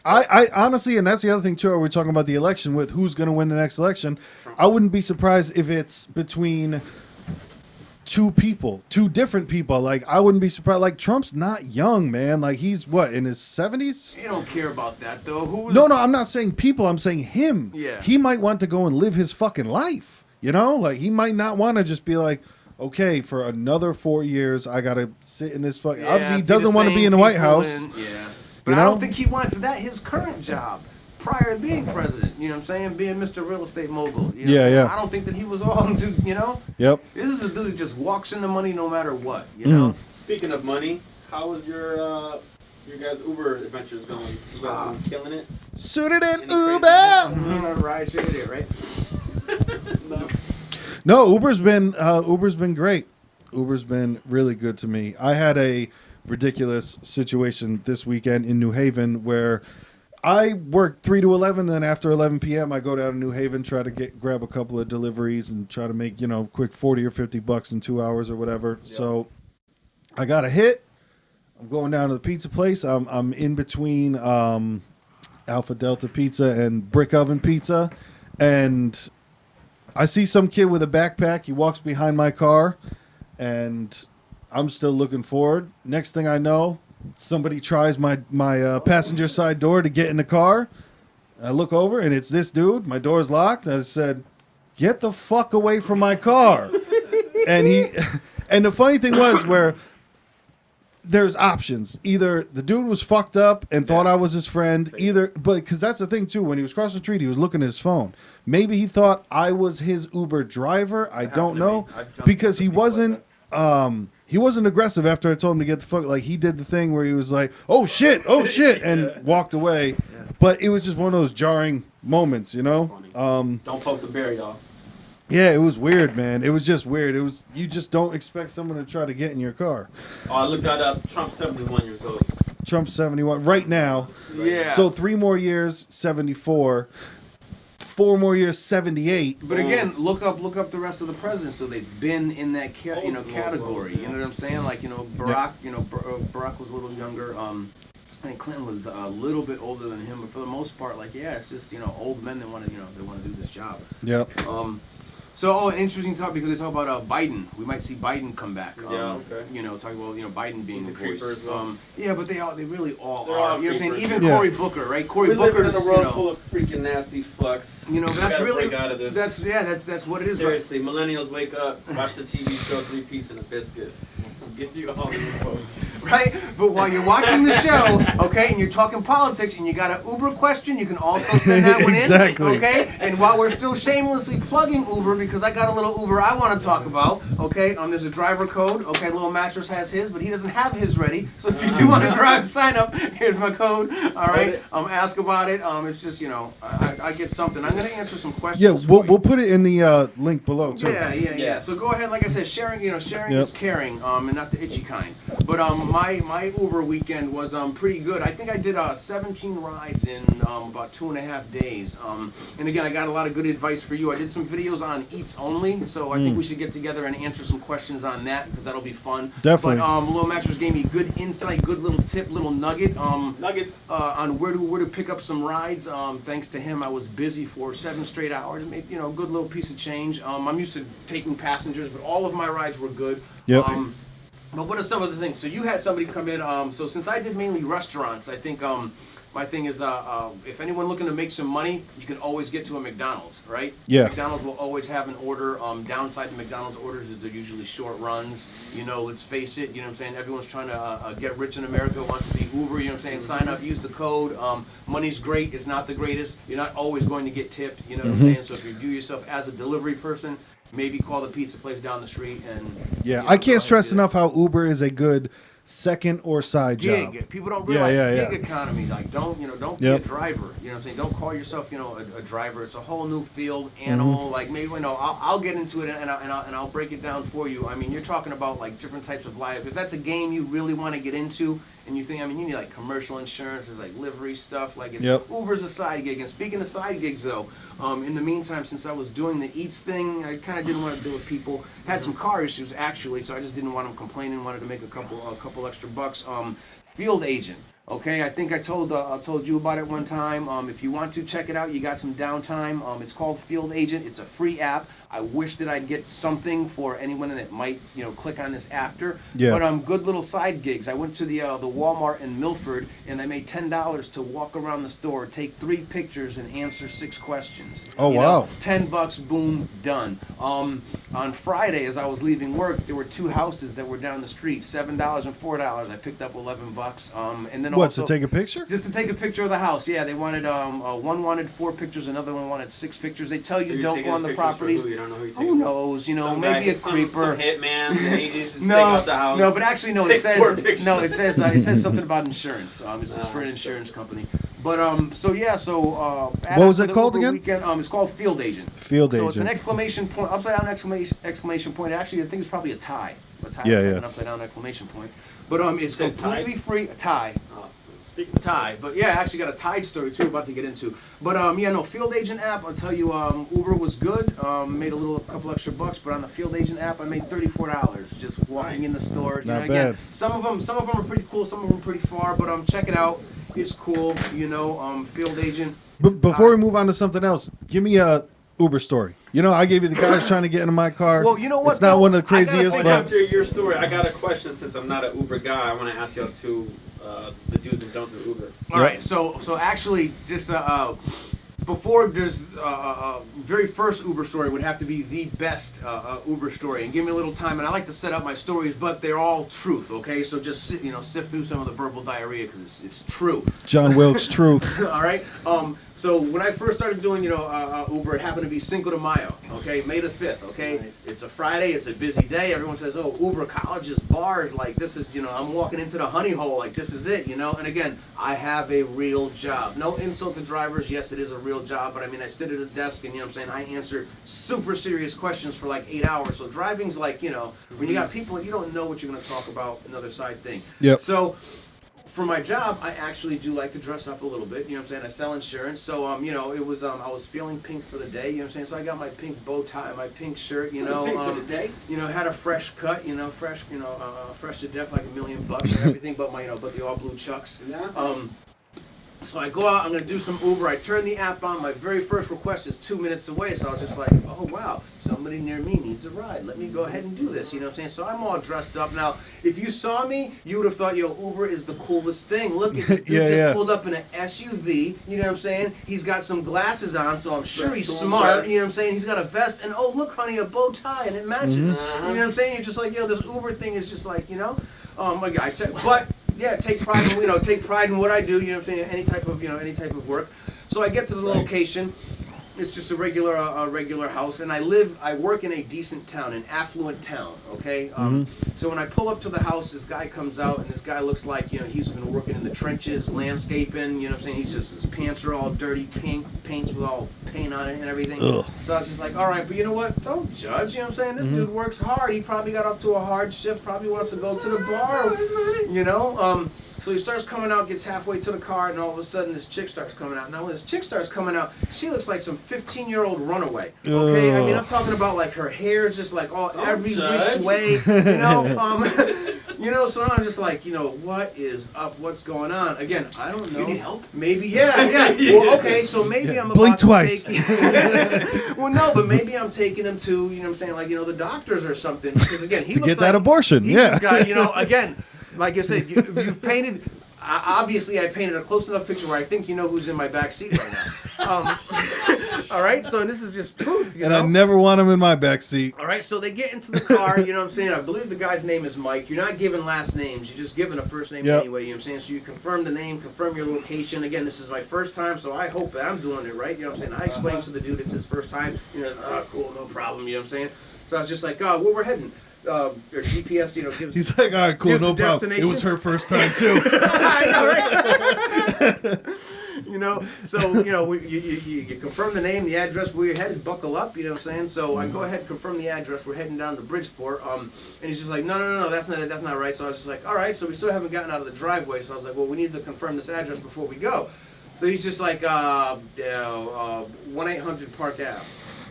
I honestly, and that's the other thing too, we're talking about the election with who's going to win the next election. I wouldn't be surprised if it's between two different people. Like, I wouldn't be surprised. Like, Trump's not young, man. Like, he's what, in his 70s? You don't care about that though. Who was No, I'm not saying people. I'm saying him. Yeah. He might want to go and live his fucking life. Like, he might not want to just be like, okay, for another 4 years, I got to sit in this fucking. Obviously, he see the doesn't want to same be in the White people House. yeah. But You I know? don't think he wants that his current job prior to being president. You know what I'm saying? Being Mr. Real Estate Mogul. You know? Yeah. I don't think that he was all into, Yep. This is a dude that just walks into money no matter what, you know? Speaking of money, how was your guys' Uber adventures going? You guys been killing it? Suited in Any crazy Uber. Right, sure did, right? No, Uber's been great. Uber's been really good to me. I had a ridiculous situation this weekend in New Haven where I work 3 to 11, then after 11 p.m. I go down to New Haven, try to grab a couple of deliveries and try to make, quick 40 or 50 bucks in 2 hours or whatever. Yep. So I got a hit. I'm going down to the pizza place. I'm in between Alpha Delta Pizza and Brick Oven Pizza, and I see some kid with a backpack. He walks behind my car, and I'm still looking forward. Next thing I know, somebody tries my passenger side door to get in the car. I look over, and it's this dude. My door's locked. I said, "Get the fuck away from my car!" and the funny thing was where there's options. Either the dude was fucked up and thought I was his friend, but because that's the thing too. When he was crossing the street, he was looking at his phone. Maybe he thought I was his Uber driver. I don't know, because he wasn't. He wasn't aggressive after I told him to get the fuck. Like, he did the thing where he was like, oh shit, and walked away. But it was just one of those jarring moments, you know? Don't poke the bear, y'all. Yeah, it was weird, man. It was just weird. It was, you just don't expect someone to try to get in your car. Oh, I looked that up. Trump's 71 years old. Trump's 71 right now. Yeah. So 3 more years, 74. 4 more years, 78. But again, look up the rest of the presidents. So they've been in that category. You know what I'm saying? Like, Barack. Barack was a little younger. I think Clinton was a little bit older than him, but for the most part, like, yeah, it's just old men that want to they want to do this job. Yep. So, an interesting topic because they talk about Biden. We might see Biden come back. Yeah, okay. Talking about Biden being He's a the creeper voice. as well. Yeah, but they really all They're are. all You know what I'm saying? creepers. Even Yeah. Cory Booker, right? Cory We live in Booker's, a world full of freaking nasty fucks. that's gotta really break out of this. That's what it is. Seriously, millennials wake up, watch the TV show 3 Piece and a Biscuit. Get you all the info. Right? But while you're watching the show, okay, and you're talking politics and you got an Uber question, you can also send that one Exactly. in. Okay? And while we're still shamelessly plugging Uber, because I got a little Uber I want to talk about, okay, there's a driver code. Okay, Little Mattress has his, but he doesn't have his ready. So if you do want to drive, sign up. Here's my code. All right. Ask about it. It's just, I get something. I'm going to answer some questions. Yeah, we'll put it in the link below, too. Yeah. Yes. So go ahead, like I said, sharing Yep. is caring, and not the itchy kind. But my Uber weekend was pretty good. I think I did 17 rides in about 2.5 days. And again, I got a lot of good advice for you. I did some videos on Eats Only, so I think we should get together and answer some questions on that because that'll be fun. Definitely. But Little Mattress gave me good insight, good little tip, little nugget. Nuggets. On where to pick up some rides. Thanks to him, I was busy for 7 straight hours. Made good little piece of change. I'm used to taking passengers, but all of my rides were good. Yep. But what are some of the things? So you had somebody come in. So since I did mainly restaurants, I think my thing is if anyone looking to make some money, you can always get to a McDonald's, right? Yeah. McDonald's will always have an order. Downside to McDonald's orders is they're usually short runs. Let's face it. You know what I'm saying? Everyone's trying to get rich in America. Wants to be Uber. You know what I'm saying? Sign up. Use the code. Money's great. It's not the greatest. You're not always going to get tipped. You know what I'm saying? So if you do yourself as a delivery person, maybe call the pizza place down the street and Yeah, go I ahead can't and stress do that. enough how Uber is a good second or side Gig. job. People don't realize yeah. gig economy. Like, don't be Yep. a driver. You know what I'm saying? Don't call yourself, a driver. It's a whole new field, animal. Like, maybe, I'll get into it and I'll break it down for you. I mean, you're talking about like different types of life. If that's a game you really want to get into, and you think, you need like commercial insurance, there's like livery stuff. Like, Uber's a side gig. And speaking of side gigs, though, in the meantime, since I was doing the Eats thing, I kind of didn't want to deal with people. Had some car issues actually, so I just didn't want them complaining. Wanted to make a couple extra bucks. Field agent. Okay, I think I told you about it one time. If you want to check it out, you got some downtime. It's called Field Agent. It's a free app. I wish that I'd get something for anyone that might, click on this after. Yeah. But good little side gigs. I went to the Walmart in Milford, and I made $10 to walk around the store, take 3 pictures, and answer 6 questions. Oh, wow. $10, boom, done. On Friday, as I was leaving work, there were 2 houses that were down the street, $7 and $4. I picked up $11, and then What, also, to take a picture? just to take a picture of the house. Yeah, they wanted one wanted 4 pictures, another one wanted 6 pictures. They tell you don't go on the properties. You don't know who you're taking. Who knows? Some Maybe guy, a creeper. Some hitman. He just stake No, out the house. no, but actually, no. It Take 4 says pictures. no. It says something about insurance. It's just for an that's insurance company. But what was it called again? Weekend, it's called Field Agent. Field So it's an agent. exclamation point, upside down exclamation point. Actually, I think it's probably a tie. A tie Yeah, with yeah. an upside down exclamation point. But it's Said completely free. A tie. Oh, speaking of Tide, but yeah, I actually got a Tide story too, about to get into. But Field Agent app, I'll tell you, Uber was good. Made a couple extra bucks, but on the Field Agent app, I made $34 just walking in the store. Not Again, bad. some of them are pretty cool, some of them are pretty far, but check it out. It's cool, Field Agent. But before we move on to something else, give me a Uber story. I gave you the guys trying to get into my car. Well, you know what, It's not though? one of the I gotta craziest, point but After your story, I got a question. Since I'm not an Uber guy, I want to ask y'all the do's and don'ts of Uber. All right, so actually, just before there's very first Uber story would have to be the best Uber story, and give me a little time. And I like to set up my stories, but they're all truth. Okay, so just sift through some of the verbal diarrhea because it's true. John Wilkes truth. All right. So when I first started doing, Uber, it happened to be Cinco de Mayo. Okay, May the 5th. Okay, Nice. It's a Friday. It's a busy day. Everyone says, "Oh, Uber, colleges, bars, like this is, I'm walking into the honey hole. Like this is it, And again, I have a real job. No insult to drivers. Yes, it is a real job, but I mean, I stood at a desk and I answered super serious questions for like 8 hours. So driving's like, when you got people and you don't know what you're going to talk about, another side thing. Yep. So for my job, I actually do like to dress up a little bit. I sell insurance. So, it was, I was feeling pink for the day. So I got my pink bow tie, my pink shirt, Pink for the day? Had a fresh cut, fresh, fresh to death, like $1 million and everything, but but the all blue chucks. Yeah. So I go out, I'm going to do some Uber. I turn the app on. My very first request is 2 minutes away. So I was just like, oh, wow, somebody near me needs a ride. Let me go ahead and do this. So I'm all dressed up. Now, if you saw me, you would have thought, Uber is the coolest thing. Look at this dude just pulled up in an SUV. He's got some glasses on, so I'm sure he's smart. He's got a vest. And, oh, look, honey, a bow tie, and it matches. You're just like, this Uber thing is just like, but... Yeah, take pride in take pride in what I do. Any type of work. So I get to the location. It's just a regular house, and I work in a decent town, an affluent town. Okay. So when I pull up to the house, this guy comes out, and this guy looks like he's been working in the trenches, landscaping. He's just his pants are all dirty, paints with all paint on it and everything. Ugh. So I was just like, all right, but you know what? Don't judge. This dude works hard. He probably got off to a hard shift. Probably wants to go to the bar. So he starts coming out, gets halfway to the car, and all of a sudden this chick starts coming out. Now when this chick starts coming out, she looks like some 15-year-old runaway. Okay, I mean I'm talking about like her hair is just like every which way. So I'm just like, what is up? What's going on? Again, I don't know. Do you need help? Maybe, yeah. Well, okay, so maybe I'm about Blink to twice. Well, no, but maybe I'm taking him to, the doctors or something. Because again, he To looks get that like abortion, he's yeah. got, again, like I said, you painted. Obviously, I painted a close enough picture where I think you know who's in my back seat right now. All right, so this is just truth. I never want him in my back seat. All right, so they get into the car. I believe the guy's name is Mike. You're not giving last names. You're just giving a first name anyway. So you confirm the name, confirm your location. Again, this is my first time, so I hope that I'm doing it right. I explained to the dude it's his first time. Cool, no problem. So I was just like, where we're heading. Or GPS, gives. He's like, all right, cool, no problem. It was her first time too. I know, right? So you confirm the name, the address, where you're headed, buckle up. So I go ahead and confirm the address. We're heading down to Bridgeport. And he's just like, no, that's not it. That's not right. So I was just like, all right. So we still haven't gotten out of the driveway. So I was like, well, we need to confirm this address before we go. So he's just like, 1-800 Park Ave.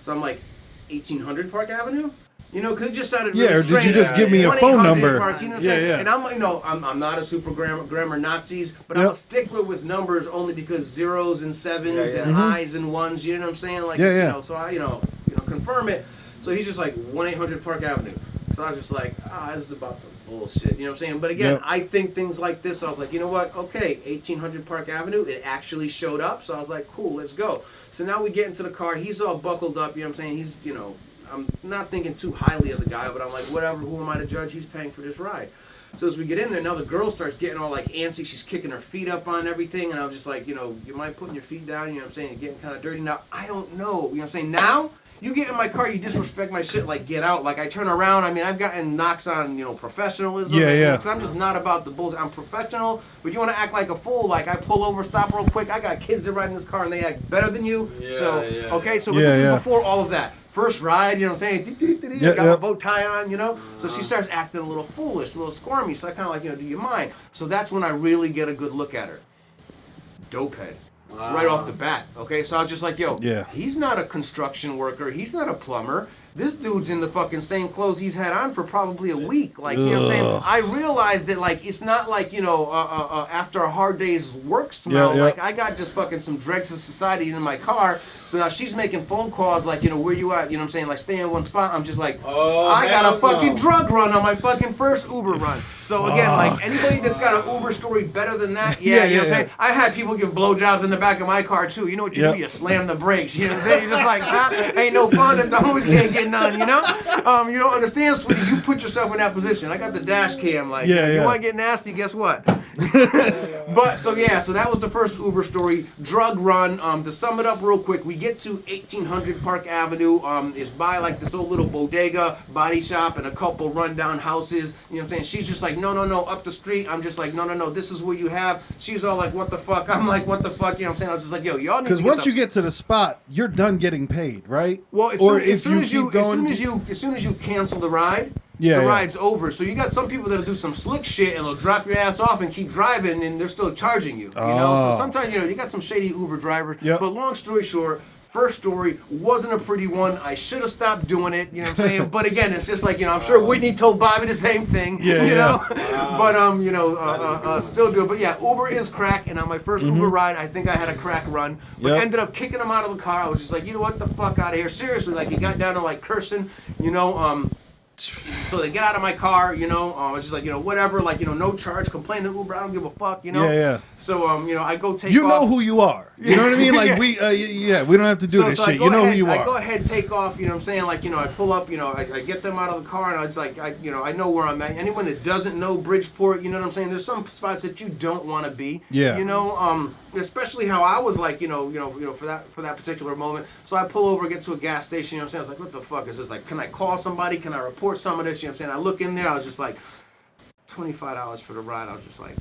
So I'm like, 1800 Park Avenue? Because it just sounded really Yeah, or did strange. you just give me a phone number? Yeah. And I'm not a super grammar Nazis, but I'm a stickler with numbers only because zeros and sevens and I's and ones. You know what I'm saying? Like, So I, confirm it. So he's just like 1-800 Park Avenue. So I was just like, this is about some bullshit. You know what I'm saying? But again, I think things like this. So I was like, you know what? Okay, 1800 Park Avenue. It actually showed up. So I was like, cool, let's go. So now we get into the car. He's all buckled up. You know what I'm saying? He's, I'm not thinking too highly of the guy, but I'm like, whatever, who am I to judge? He's paying for this ride. So as we get in there, now the girl starts getting all like antsy. She's kicking her feet up on everything. And I was just like, you mind putting your feet down? You know what I'm saying? You're getting kind of dirty. Now, I don't know. You know what I'm saying? Now, you get in my car, you disrespect my shit, like get out. Like I turn around. I mean, I've gotten knocks on, professionalism. Yeah. Cause I'm just not about the bullshit. I'm professional, but you want to act like a fool. Like I pull over, stop real quick. I got kids that ride in this car and they act better than you. Okay, so this is before all of that. First ride, you know what I'm saying? Got my bow tie on, So she starts acting a little foolish, a little squirmy. So I kind of like, do you mind? So that's when I really get a good look at her. Dopehead. Wow. Right off the bat. Okay, so I was just like, Yeah. he's not a construction worker. He's not a plumber. This dude's in the fucking same clothes he's had on for probably a week. Like, you know what I'm saying? I realized that, like, it's not like, after a hard day's work smell. Like, I got just fucking some dregs of society in my car. So now she's making phone calls, like, where you at? You know what I'm saying? Like, stay in one spot. I'm just like, I got a fucking drug run on my fucking first Uber run. So again, like, anybody that's got an Uber story better than that, you know what I'm saying? I had people give blowjobs in the back of my car too. You know what you Yep. do? You slam the brakes. You know what I'm saying? You're just like, ain't no fun if the homies can't get none. You know? You don't understand, sweetie. You put yourself in that position. I got the dash cam. Like, you want to get nasty? Guess what? But so that was the first Uber story. Drug run. To sum it up real quick, we get to 1800 Park Avenue. It's by like this old little bodega, body shop, and a couple rundown houses. You know what I'm saying? She's just like, no, up the street. I'm just like, no, this is what you have. She's all like, what the fuck? I'm like, what the fuck? You know what I'm saying? I was just like, yo, y'all need to Because once you get to the spot, you're done getting paid, right? Well, as soon as you cancel the ride, the ride's over. So you got some people that'll do some slick shit and they'll drop your ass off and keep driving, and they're still charging you. You know, so sometimes you got some shady Uber drivers. Yep. But long story short, first story wasn't a pretty one. I should have stopped doing it. You know what I'm saying? But again, it's just like, I'm sure Whitney told Bobby the same thing. You know. But still do it. But yeah, Uber is crack. And on my first Uber ride, I think I had a crack run. But ended up kicking him out of the car. I was just like, you know what, the fuck out of here. Seriously, like he got down to like cursing. So they get out of my car, I was just like, whatever, like, no charge, complain to Uber, I don't give a fuck, So, I go take off. You know who you are. You know what I mean? Like, we don't have to do this shit. You know who you are. I go ahead, take off, you know what I'm saying? Like, I pull up, I get them out of the car, and I was like, I know where I'm at. Anyone that doesn't know Bridgeport, you know what I'm saying? There's some spots that you don't want to be. Yeah. Especially how I was like, for that particular moment. So I pull over, get to a gas station, you know what I'm saying? I was like, what the fuck is this? Like, can I call somebody? Can I report some of this? You know what I'm saying? I look in there, I was just like, $25 for the ride. I was just like,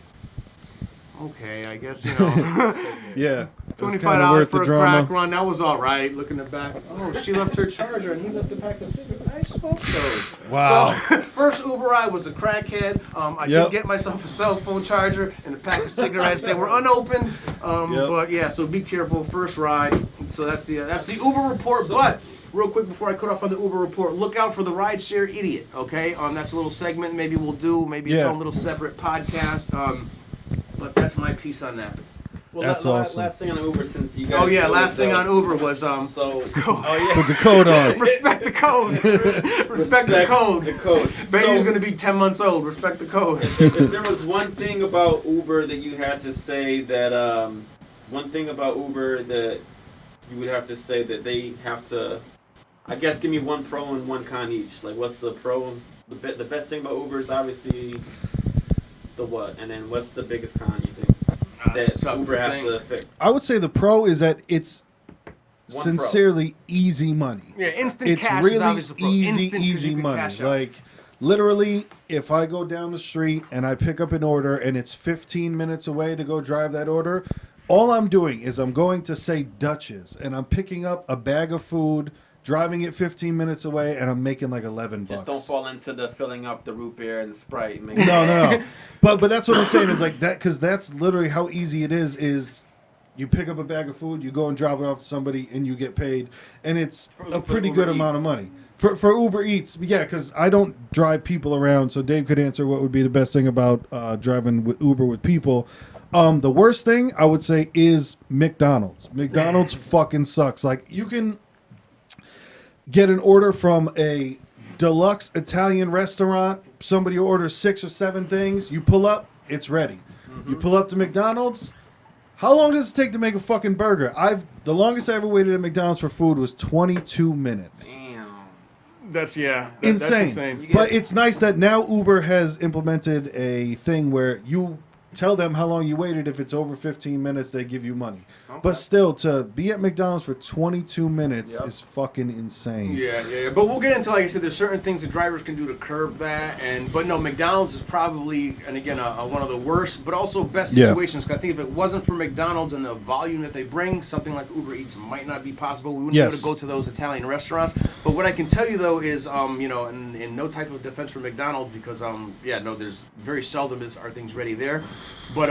okay, I guess, Yeah. $25 for a crack run, that was all right. Looking at the back, she left her charger and he left the pack of cigarettes. I smoked those. Wow. So, first Uber ride was a crackhead. I did get myself a cell phone charger and a pack of cigarettes. They were unopened. But yeah, so be careful. First ride. So that's the Uber report. But real quick before I cut off on the Uber report, look out for the rideshare idiot. Okay, that's a little segment maybe we'll do. Maybe its own little separate podcast. But that's my piece on that. Well, that's awesome. Last thing on Uber, since you guys. Last thing on Uber was Put the code on. Respect the code. Respect the code. The code. Baby's gonna be 10 months old. Respect the code. If there was one thing about Uber that you had to say that you would have to say that they have to, I guess, give me one pro and one con each. Like, what's the pro? The best thing about Uber is obviously the what, and then what's the biggest con you think that Uber has to fix? I would say the pro is that it's One sincerely easy money. Yeah, instant It's cash. really is obviously the pro. Instant 'cause easy you can money. cash out. Like, literally, if I go down the street and I pick up an order and it's 15 minutes away to go drive that order, all I'm doing is I'm going to say Dutch's and I'm picking up a bag of food, driving it 15 minutes away, and I'm making like $11. Just don't fall into the filling up the root beer and the Sprite. And No. But that's what I'm saying is like that, because that's literally how easy it is you pick up a bag of food, you go and drop it off to somebody, and you get paid, and it's a pretty good amount of money. For Uber Eats, yeah, because I don't drive people around, so Dave could answer what would be the best thing about driving with Uber with people. The worst thing I would say is McDonald's. McDonald's fucking sucks. Like, you can get an order from a deluxe Italian restaurant. Somebody orders 6 or 7 things. You pull up, it's ready. You pull up to McDonald's. How long does it take to make a fucking burger? The longest I ever waited at McDonald's for food was 22 minutes. Damn. That's Insane. That's insane. But it's nice that now Uber has implemented a thing where you tell them how long you waited. If it's over 15 minutes, they give you money. Okay. But still, to be at McDonald's for 22 minutes is fucking insane. Yeah. But we'll get into, like I said, there's certain things that drivers can do to curb that. But no, McDonald's is probably, and again, one of the worst, but also best situations. Because I think if it wasn't for McDonald's and the volume that they bring, something like Uber Eats might not be possible. We wouldn't be able to go to those Italian restaurants. But what I can tell you, though, is, in no type of defense for McDonald's, because, there's very seldom are things ready there. But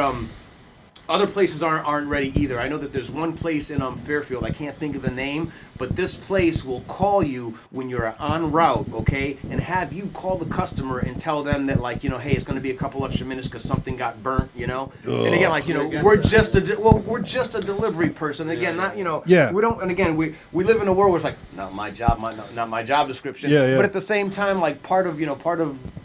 other places aren't ready either. I know that there's one place in Fairfield, I can't think of the name, but this place will call you when you're en route, okay, and have you call the customer and tell them that, like, hey, it's going to be a couple extra minutes because something got burnt, And again, like, we're just a delivery person. Again, we don't. And again, we live in a world where it's like not my job, not my job description. Yeah. But at the same time, like part of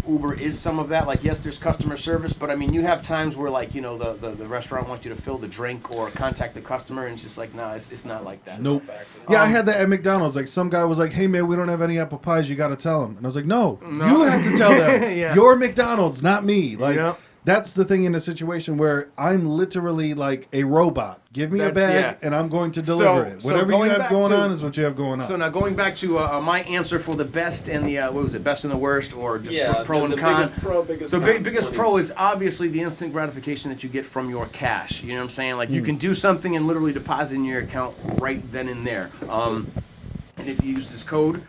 Uber is some of that. Like, yes, there's customer service, but I mean, you have times where, like, you know, the restaurant wants you to fill the drink or contact the customer, and it's just like, nah, it's not like that. Nope. Yeah, I had that at McDonald's. Like, some guy was like, "Hey man, we don't have any apple pies. You got to tell them." And I was like, "No, you have to tell them. Yeah. You're McDonald's, not me." Like, Yeah. that's the thing in a situation where I'm literally like a robot. Give me a bag, and I'm going to deliver it. Whatever you have going on is what you have going on. So now going back to my answer for the best and the what was it, best and the worst, or just pro and con. Biggest pro, biggest So con. biggest pro is obviously the instant gratification that you get from your cash. You know what I'm saying? Like, you can do something and literally deposit in your account right then and there. And if you use this code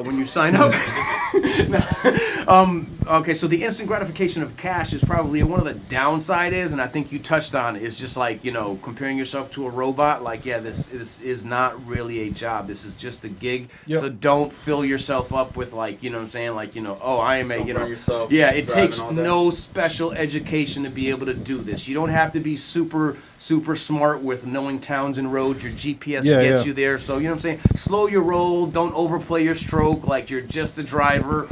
when you sign up. Okay, so the instant gratification of cash is probably one of the downside is, and I think you touched on it, is just like, you know, comparing yourself to a robot. Like, yeah, this is not really a job. This is just a gig. Yep. So don't fill yourself up with, like, you know what I'm saying, like, you know, oh, I am a, Don't you know, burn yourself yeah, it driving takes all day. no special education to be able to do this. You don't have to be super smart with knowing towns and roads. Your GPS gets you there. So, you know what I'm saying? Slow your roll. Don't overplay your stroke like you're just a driver.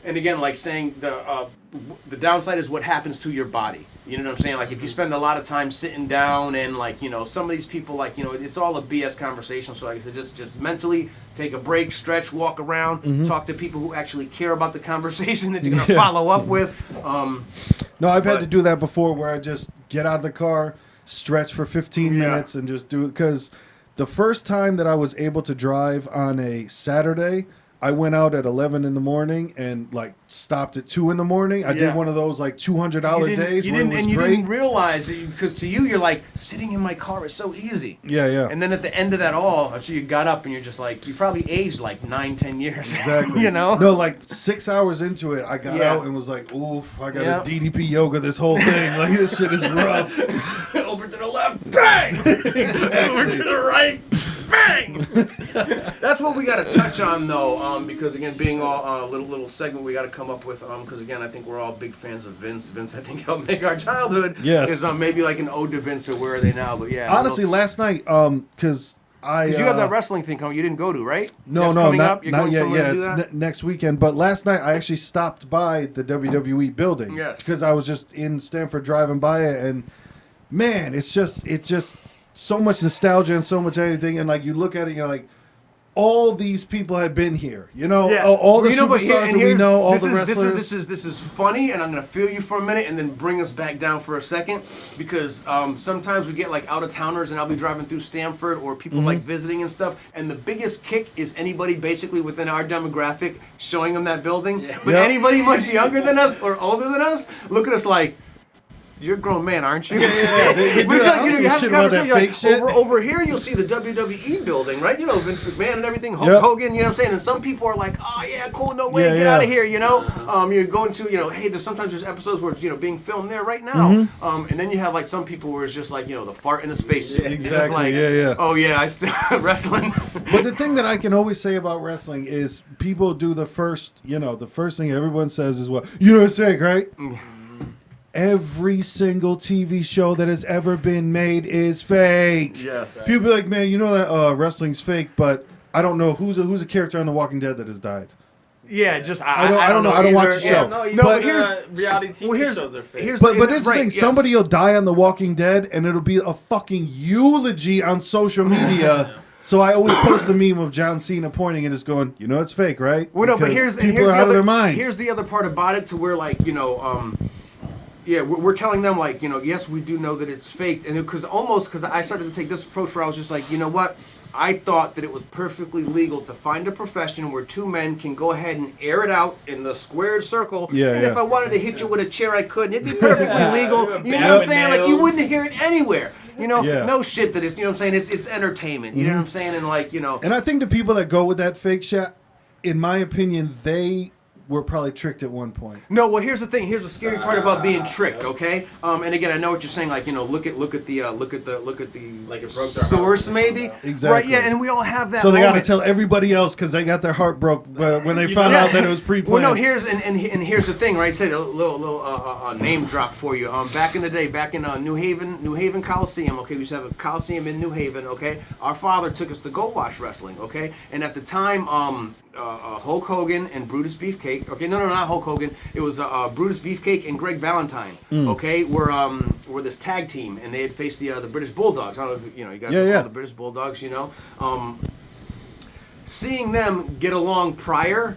And again, like saying the downside is what happens to your body. You know what I'm saying? Like, if you spend a lot of time sitting down and, like, you know, some of these people, like, you know, it's all a BS conversation. So like I said, just mentally take a break, stretch, walk around, talk to people who actually care about the conversation that you're going to follow up with. No, I've had to do that before where I just get out of the car, stretch for 15 minutes, and just do it. Because the first time that I was able to drive on a Saturday, I went out at 11 in the morning and, like, stopped at 2 in the morning. I did one of those, like, $200 days where it was you great. didn't realize, because to you, you're like, sitting in my car is so easy. Yeah, yeah. And then at the end of that all, so you got up and you're just like, you probably aged like 9-10 years. Exactly. You know? No, like 6 hours into it, I got out and was like, oof, I got to DDP yoga this whole thing. Like, this shit is rough. Over to the left, bang! Over to the right, bang! That's what we got to touch on, though, because, again, being all little segment we got to come up with, because, again, I think we're all big fans of Vince. Vince, I think, helped make our childhood. Yes. Is maybe like an ode to Vince, or where are they now? But yeah. Honestly, last night, because I... Did you have that wrestling thing coming? You didn't go to, right? No, That's no, coming not, up? You're not going yet. somewhere Yeah, to do it's that? next weekend. But last night, I actually stopped by the WWE building. Yes. Because I was just in Stamford driving by it, and man, it's just so much nostalgia and so much anything. And like, you look at it, you're like, all these people have been here. You know, all the superstars that we know, all the wrestlers. This is funny, and I'm gonna feel you for a minute, and then bring us back down for a second, because sometimes we get like out of towners, and I'll be driving through Stamford, or people like visiting and stuff, and the biggest kick is anybody basically within our demographic showing them that building. Yeah. But anybody much younger than us or older than us look at us like, you're a grown man, aren't you? Yeah. They do that. I don't give a shit about that fake shit. Over here, you'll see the WWE building, right? You know, Vince McMahon and everything, Hulk Hogan, you know what I'm saying? And some people are like, oh, yeah, cool, no way, get out of here, you know? You're going to, you know, hey, sometimes there's episodes where it's, you know, being filmed there right now. And then you have, like, some people where it's just like, you know, the fart in the spacesuit. Exactly, like, yeah. Oh, yeah, I still wrestling. But the thing that I can always say about wrestling is people do the first thing everyone says is, well, you know what's fake, right? Every single TV show that has ever been made is fake. Yes. People be like, man, you know that wrestling's fake, but I don't know who's a character on The Walking Dead that has died. Yeah, just I don't know. I don't watch the show. But reality TV shows are fake. But this is the thing. Somebody will die on The Walking Dead, and it'll be a fucking eulogy on social media. So I always post the meme of John Cena pointing and just going, you know, it's fake, right? Well, no, but people are out of their mind. Here's the other part about it, to where, like, you know, yeah, we're telling them, like, you know, yes, we do know that it's faked, and because I started to take this approach where I was just like, you know what, I thought that it was perfectly legal to find a profession where two men can go ahead and air it out in the squared circle, and if I wanted to hit you with a chair, I could, and it'd be perfectly legal. You know what I'm saying? Like, you wouldn't hear it anywhere. You know, no shit that it's, you know what I'm saying? It's entertainment. You know what I'm saying? And, like, you know. And I think the people that go with that fake shit, in my opinion, they were probably tricked at one point. No, well, here's the thing. Here's the scary part about being tricked. Okay, and again, I know what you're saying. Like, you know, look at the like it broke their source, maybe. Exactly. Right. Yeah, and we all have that. So they got to moment. tell everybody else because they got their heart broke when they found out that it was pre-planned. Well, no, here's here's the thing, right? Say a little name drop for you. Back in the day, back in New Haven Coliseum. Okay, we used to have a Coliseum in New Haven. Okay, our father took us to go watch wrestling. Okay, and at the time, Hulk Hogan and Brutus Beefcake. Okay, no, not Hulk Hogan. It was Brutus Beefcake and Greg Valentine. Okay, were this tag team, and they had faced the British Bulldogs. I don't know if you guys know the British Bulldogs. Seeing them get along prior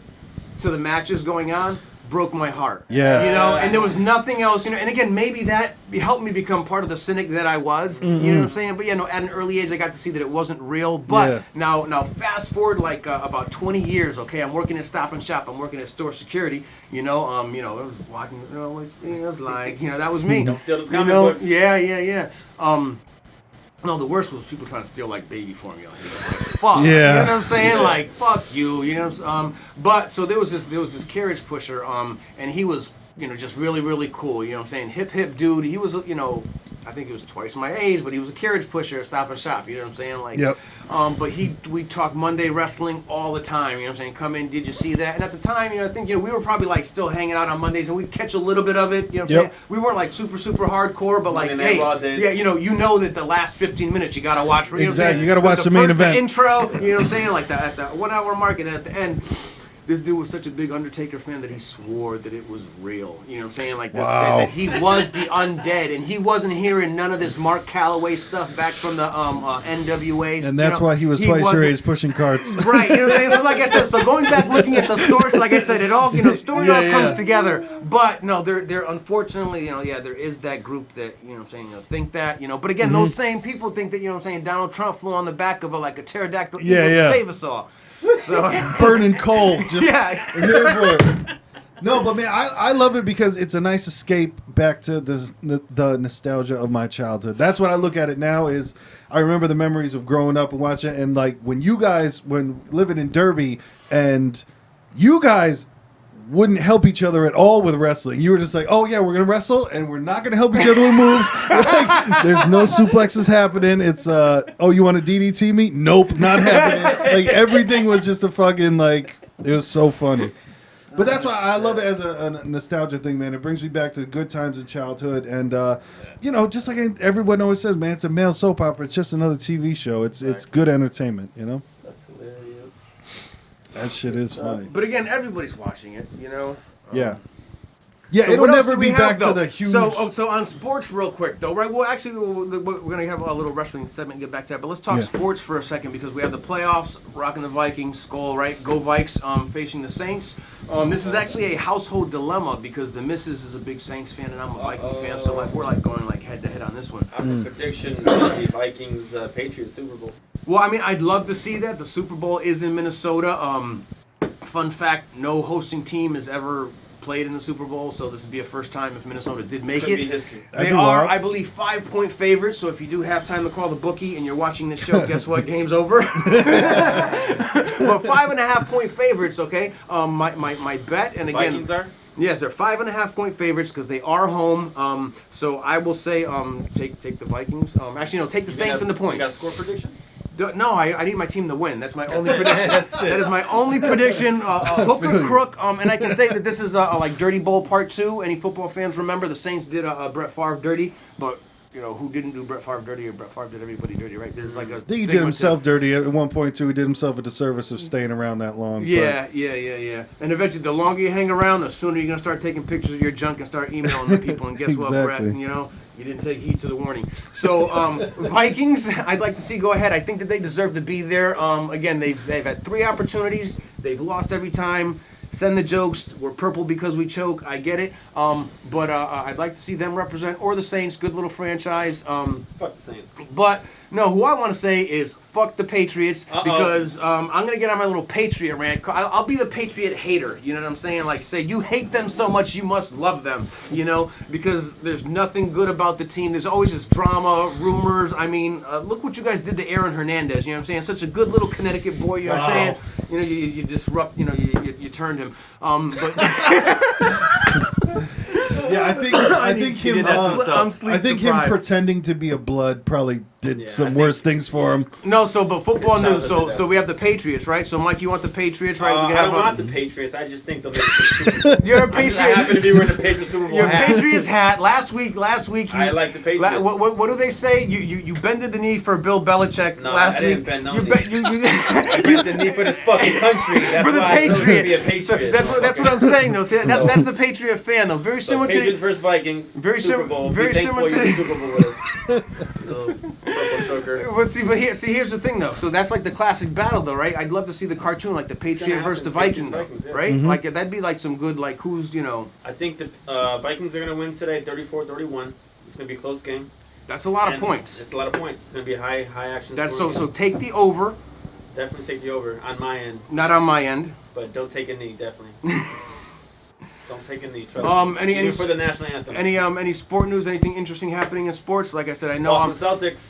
to the matches going on broke my heart. Yeah. And there was nothing else, and again, maybe that helped me become part of the cynic that I was, you know what I'm saying? But at an early age, I got to see that it wasn't real. But now fast forward like about 20 years, okay, I'm working at Stop and Shop, I'm working at store security, I was watching, it always feels like, that was me. Don't steal those comic books. Yeah. No, the worst was people trying to steal like baby formula. Fuck. Yeah. You know what I'm saying? Yeah. Like, fuck you. But so there was this carriage pusher, and he was, just really, really cool. You know what I'm saying? Hip dude. He was, I think he was twice my age, but he was a carriage pusher at Stop and Shop. You know what I'm saying? Like, but we talk Monday wrestling all the time. You know what I'm saying? Come in, did you see that? And at the time, I think we were probably like still hanging out on Mondays, and we'd catch a little bit of it. You know what I'm saying? We weren't like super hardcore, but like, hey, you know that the last 15 minutes you gotta watch. Exactly, you gotta watch the main event. The intro. You know what I'm saying? Like at the 1 hour mark, and at the end. This dude was such a big Undertaker fan that he swore that it was real. You know what I'm saying? Like this, that he was the undead, and he wasn't hearing none of this Mark Calloway stuff back from the NWA. And that's why he was twice your age pushing carts. Right. You know what I'm saying? So like I said, so going back looking at the stories, like I said, it all story all comes together. But no, there unfortunately, there is that group that think that, but again, those same people think that Donald Trump flew on the back of a pterodactyl eagle to save us all. So burning coal. Yeah. Here for it. No, but man, I love it because it's a nice escape back to the nostalgia of my childhood. That's what I look at it now is I remember the memories of growing up and watching it, and like when living in Derby and you guys wouldn't help each other at all with wrestling. You were just like, oh yeah, we're gonna wrestle and we're not gonna help each other with moves. Like, there's no suplexes happening. It's oh, you want to DDT me? Nope, not happening. Like everything was just a fucking it was so funny. But that's why I love it as a nostalgia thing, man. It brings me back to good times in childhood, and just like everyone always says, man, it's a male soap opera. It's just another TV show. It's good entertainment, That's hilarious. That shit is funny. But again, everybody's watching it, Yeah. So it'll never be back to the huge. So on sports, real quick though, right? Well, actually, we're gonna have a little wrestling segment and get back to that. But let's talk sports for a second because we have the playoffs, rocking the Vikings, Skull, right? Go Vikes, facing the Saints. This is actually a household dilemma because the missus is a big Saints fan and I'm a Viking fan, so we're going head to head on this one. I have a prediction: the Vikings, Patriots Super Bowl. Well, I mean, I'd love to see that. The Super Bowl is in Minnesota. Fun fact: no hosting team has ever played in the Super Bowl, so this would be a first time if Minnesota did make it. They are, I believe, 5-point favorites, so if you do have time to call the bookie and you're watching this show, guess what? Game's over. But 5.5-point favorites, okay? My bet, and again... Vikings are? Yes, they're 5.5-point favorites because they are home. So I will say take the Vikings. Actually, no, take the Saints and the points. You got a score prediction? No, I need my team to win. That's my only prediction. That is my only prediction. Hook or crook. And I can say that this is like Dirty Bowl Part 2. Any football fans remember the Saints did a Brett Favre dirty, but who didn't do Brett Favre dirty? Or Brett Favre did everybody dirty, right? There's like a. I think he did himself dirty at one point too. He did himself a disservice of staying around that long. Yeah. And eventually, the longer you hang around, the sooner you're gonna start taking pictures of your junk and start emailing the people. And guess what, Brett? You didn't take heed to the warning. So Vikings, I'd like to see go ahead. I think that they deserve to be there. Again, they've had 3 opportunities. They've lost every time. Send the jokes. We're purple because we choke. I get it. But I'd like to see them represent, or the Saints. Good little franchise. Fuck the Saints. But no, who I want to say is fuck the Patriots because I'm going to get on my little Patriot rant. I'll be the Patriot hater. You know what I'm saying? Like, say you hate them so much you must love them. Because there's nothing good about the team. There's always this drama, rumors. I mean, look what you guys did to Aaron Hernandez. You know what I'm saying? Such a good little Connecticut boy. You know what I'm saying? You disrupt. You turned him. But Yeah, I think him. I think him deprived. pretending to be a blood probably did Yeah, some I worse things for him. No, but football His news. childhood So we have the Patriots, right? So Mike, you want the Patriots, right? I don't want the Patriots. I just think they'll make the Super Bowl. You're a I happen to be Patriots. wearing the Patriots Super Bowl Your hat. Patriots hat. Last week. I like the Patriots. What do they say? You bended the knee for Bill Belichick No, last I didn't week. bend no you knee. you I bent the knee for this fucking country. That's for the why I chose to be a Patriot. Patriot. So that's what I'm saying though. See, that's the Patriot fan though. Very So similar Patriots to versus Vikings. Very Super sim- Bowl. very Be thankful similar you're to- in the Super Bowl with us. Little purple sugar. Well, here's the thing though. So that's like the classic battle though, right? I'd love to see the cartoon like the Patriot happen. versus the Viking, though, Patriots, Vikings, yeah. right? Mhm. Like that'd be like some good like who's I think the Vikings are going to win today, 34-31. It's going to be a close game. that's a lot of And points. It's a lot of points. It's going to be a high action. That's score so game. take the over, Definitely take the over on my end, not on my end. but don't take a knee. Definitely. Don't take a knee. Trust me. Any Even for the national anthem. any sport news? Anything interesting happening in sports? Like I said, I know Boston Celtics,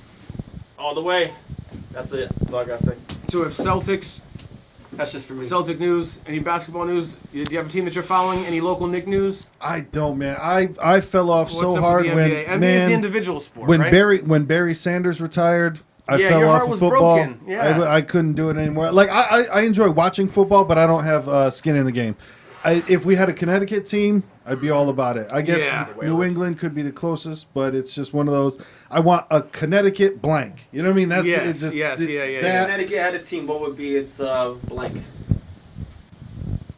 all the way. That's it. That's all I gotta say. So if Celtics, That's just for me. Celtic news, any basketball news? Do you have a team that you're following? Any local Nick news? I don't, man. I fell off What's so up hard with the when NBA? NBA is the man individual sport, when right? Barry Sanders retired. I Yeah, fell your off heart of was football. broken. Yeah. I couldn't do it anymore. Like I enjoy watching football, but I don't have skin in the game. If we had a Connecticut team, I'd be all about it. I guess Yeah. New England could be the closest, but it's just one of those. I want a Connecticut blank. You know what I mean? That's Yes, it's just yes, yeah. that Connecticut had a team. What would be its blank?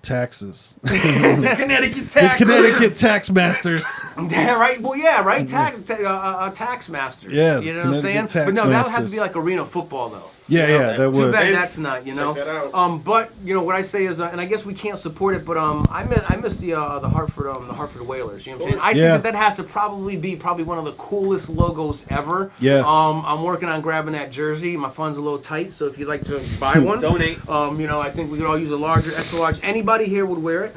taxes. Connecticut The tax. Connecticut tax masters. Yeah, right. Well, yeah, right. Tax masters. Yeah, you know what I'm saying. Connecticut tax But no, that would have to masters. be like arena football though. Yeah, You know, yeah, that Too would. bad Vince, that's not, you know. check that out. But you know what I say is, and I guess we can't support it, but I miss the Hartford Whalers. You know what I'm saying? I Yeah. think that has to probably be one of the coolest logos ever. Yeah. I'm working on grabbing that jersey. My funds a little tight, so if you'd like to buy one, Donate. you know, I think we could all use a larger, extra large. Anybody here would wear it.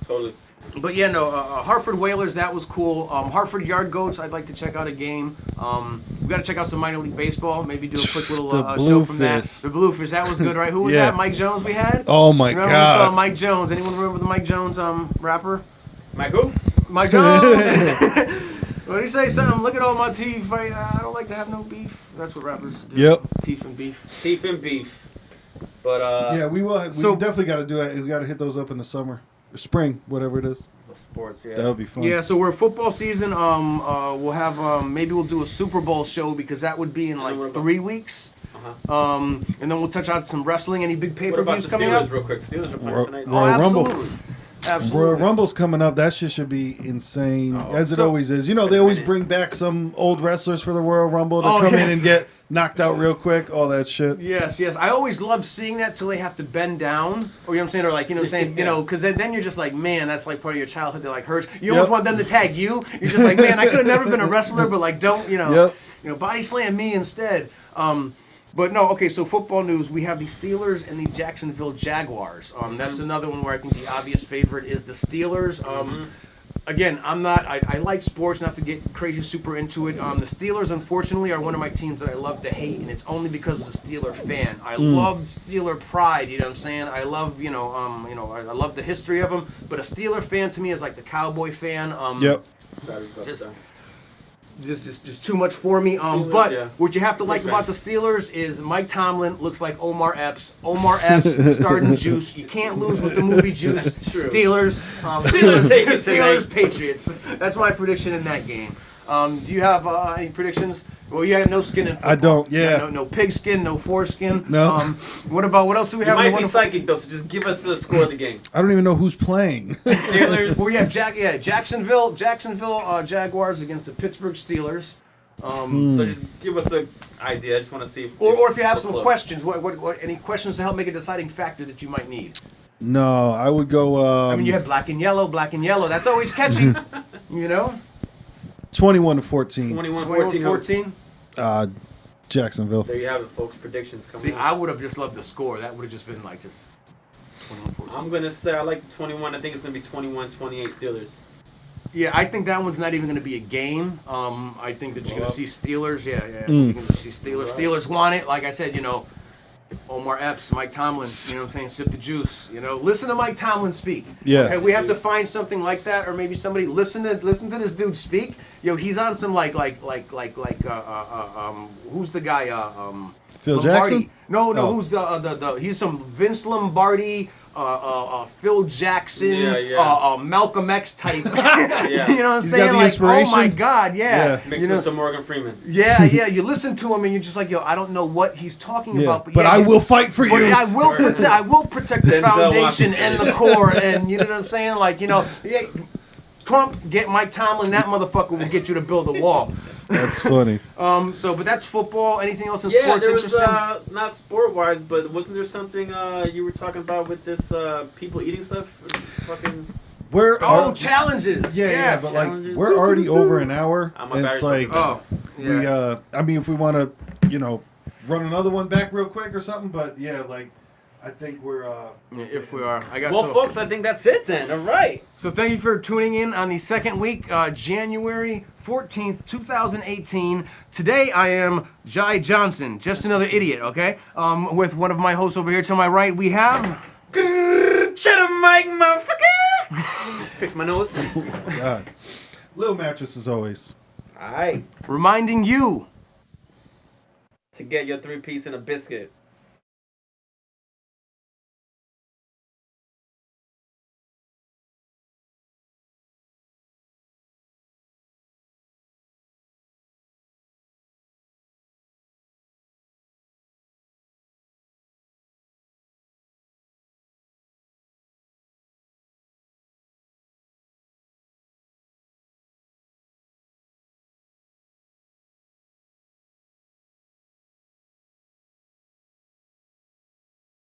Totally. But yeah, no, Hartford Whalers, that was cool. Hartford Yard Goats, I'd like to check out a game. We got to check out some minor league baseball. Maybe do a quick little The show from that. Bluefish. The Bluefish, that was good, right? Who was Yeah. that? Mike Jones we had? Oh my Remember God. we saw Mike Jones. Anyone remember the Mike Jones rapper? Mike who? Mike Jones. What did he say? Something. Look at all my teeth. I don't like to have no beef. That's what rappers do. Yep. Teeth and beef. Teeth and beef. But Yeah, we will. We So- definitely got to do it. We got to hit those up in the summer, spring, whatever it is. sports. Yeah. That would be fun. Yeah, so we're football season. We'll have maybe we'll do a Super Bowl show because that would be in what like about- 3 weeks. And then we'll touch on some wrestling. Any big What about pay-per-views the coming Steelers, up? real quick? Steelers are Ro- playing tonight. Royal Rumble. Absolutely. Royal Absolutely. Rumble's coming up. That shit should be insane, as it So- always is. You know, they always bring back some old wrestlers for the Royal Rumble to Oh, come in yes. and get knocked out real quick. All that shit. Yes, yes. I always loved seeing that till they have to bend down, or you know what I'm saying, or like you know what I'm saying, you know, because then you're just like, man, that's like part of your childhood that like hurts. You almost Yep. want them to tag you. You're just like, man, I could have never been a wrestler, but like don't Yep. body slam me instead. But no, okay. So football news: we have the Steelers and the Jacksonville Jaguars. That's another one where I think the obvious favorite is the Steelers. Again, I'm not. I like sports, not to get crazy super into it. The Steelers, unfortunately, are one of my teams that I love to hate, and it's only because of the Steeler fan. I love Steeler pride. You know what I'm saying? I love, I love the history of them. But a Steeler fan to me is like the Cowboy fan. Yep. Just too much for me. Steelers, But yeah. what you have to like Okay. about the Steelers is Mike Tomlin looks like Omar Epps. Omar Epps starting Juice. You can't lose with the movie Juice. That's true. Steelers. Steelers take it Steelers tonight. Patriots. That's my prediction in that game. Do you have any predictions? Well, you got no skin in football. I don't, You got yeah. no pig skin, no foreskin. No. What else do we You have? in might the be wonderful- psychic though, so just give us the score of the game. I don't even know who's playing. Steelers. Well, we have Jacksonville Jaguars against the Pittsburgh Steelers. So just give us an idea. I just want to see if Or if you have we're some close. questions, what any questions to help make a deciding factor that you might need? No, I would go. I mean, you have black and yellow. That's always catchy. You know, 21-14. 21-14. 14. Jacksonville. There you have it, folks. Predictions coming See, up. I would have just loved the score. That would have just been like 21-14. I'm going to say I like 21. I think it's going to be 21-28 Steelers. Yeah, I think that one's not even going to be a game. I think that you're going to see Steelers. Yeah. Mm. You're going to see Steelers. Steelers want it. Like I said, Omar Epps, Mike Tomlin, you know what I'm saying? Sip the juice, you know. Listen to Mike Tomlin speak. Yeah. Okay, we have to find something like that, or maybe somebody listen to this dude speak. Yo, he's on some like who's the guy? Phil Lombardi. Jackson? No, Oh. who's the he's some Vince Lombardi. Phil Jackson, Malcolm X type. You know what I'm He's saying? got the like, inspiration. oh my God, yeah. Mixed You know, with some Morgan Freeman. yeah. You listen to him and you're just like, yo, I don't know what he's talking about, But yeah, I will fight for but you. I will protect the Denzel foundation Washington. and the core, and you know what I'm saying? Like, you know, yeah, Trump, get Mike Tomlin, that motherfucker will get you to build a wall. That's funny. But that's football. Anything else in Yeah, sports there was interesting? not sport-wise, but wasn't there something you were talking about with this people eating stuff? Fucking. Challenges. Yeah, yes. but like Challenges. we're already over an hour, I'm a and it's battery like fucking yeah. I mean, if we want to, run another one back real quick or something, but yeah, like I think we're. Yeah, if we are, I got. Well, folks, I think that's it then. All right. So thank you for tuning in on the second week, January 14th, 2018. Today I am Jai Johnson, just another idiot, okay? With one of my hosts over here to my right, we have... Chedda Mike, motherfucker! Fix my nose. God. Little Mattress as always. All right. reminding you To get your 3-piece and a biscuit.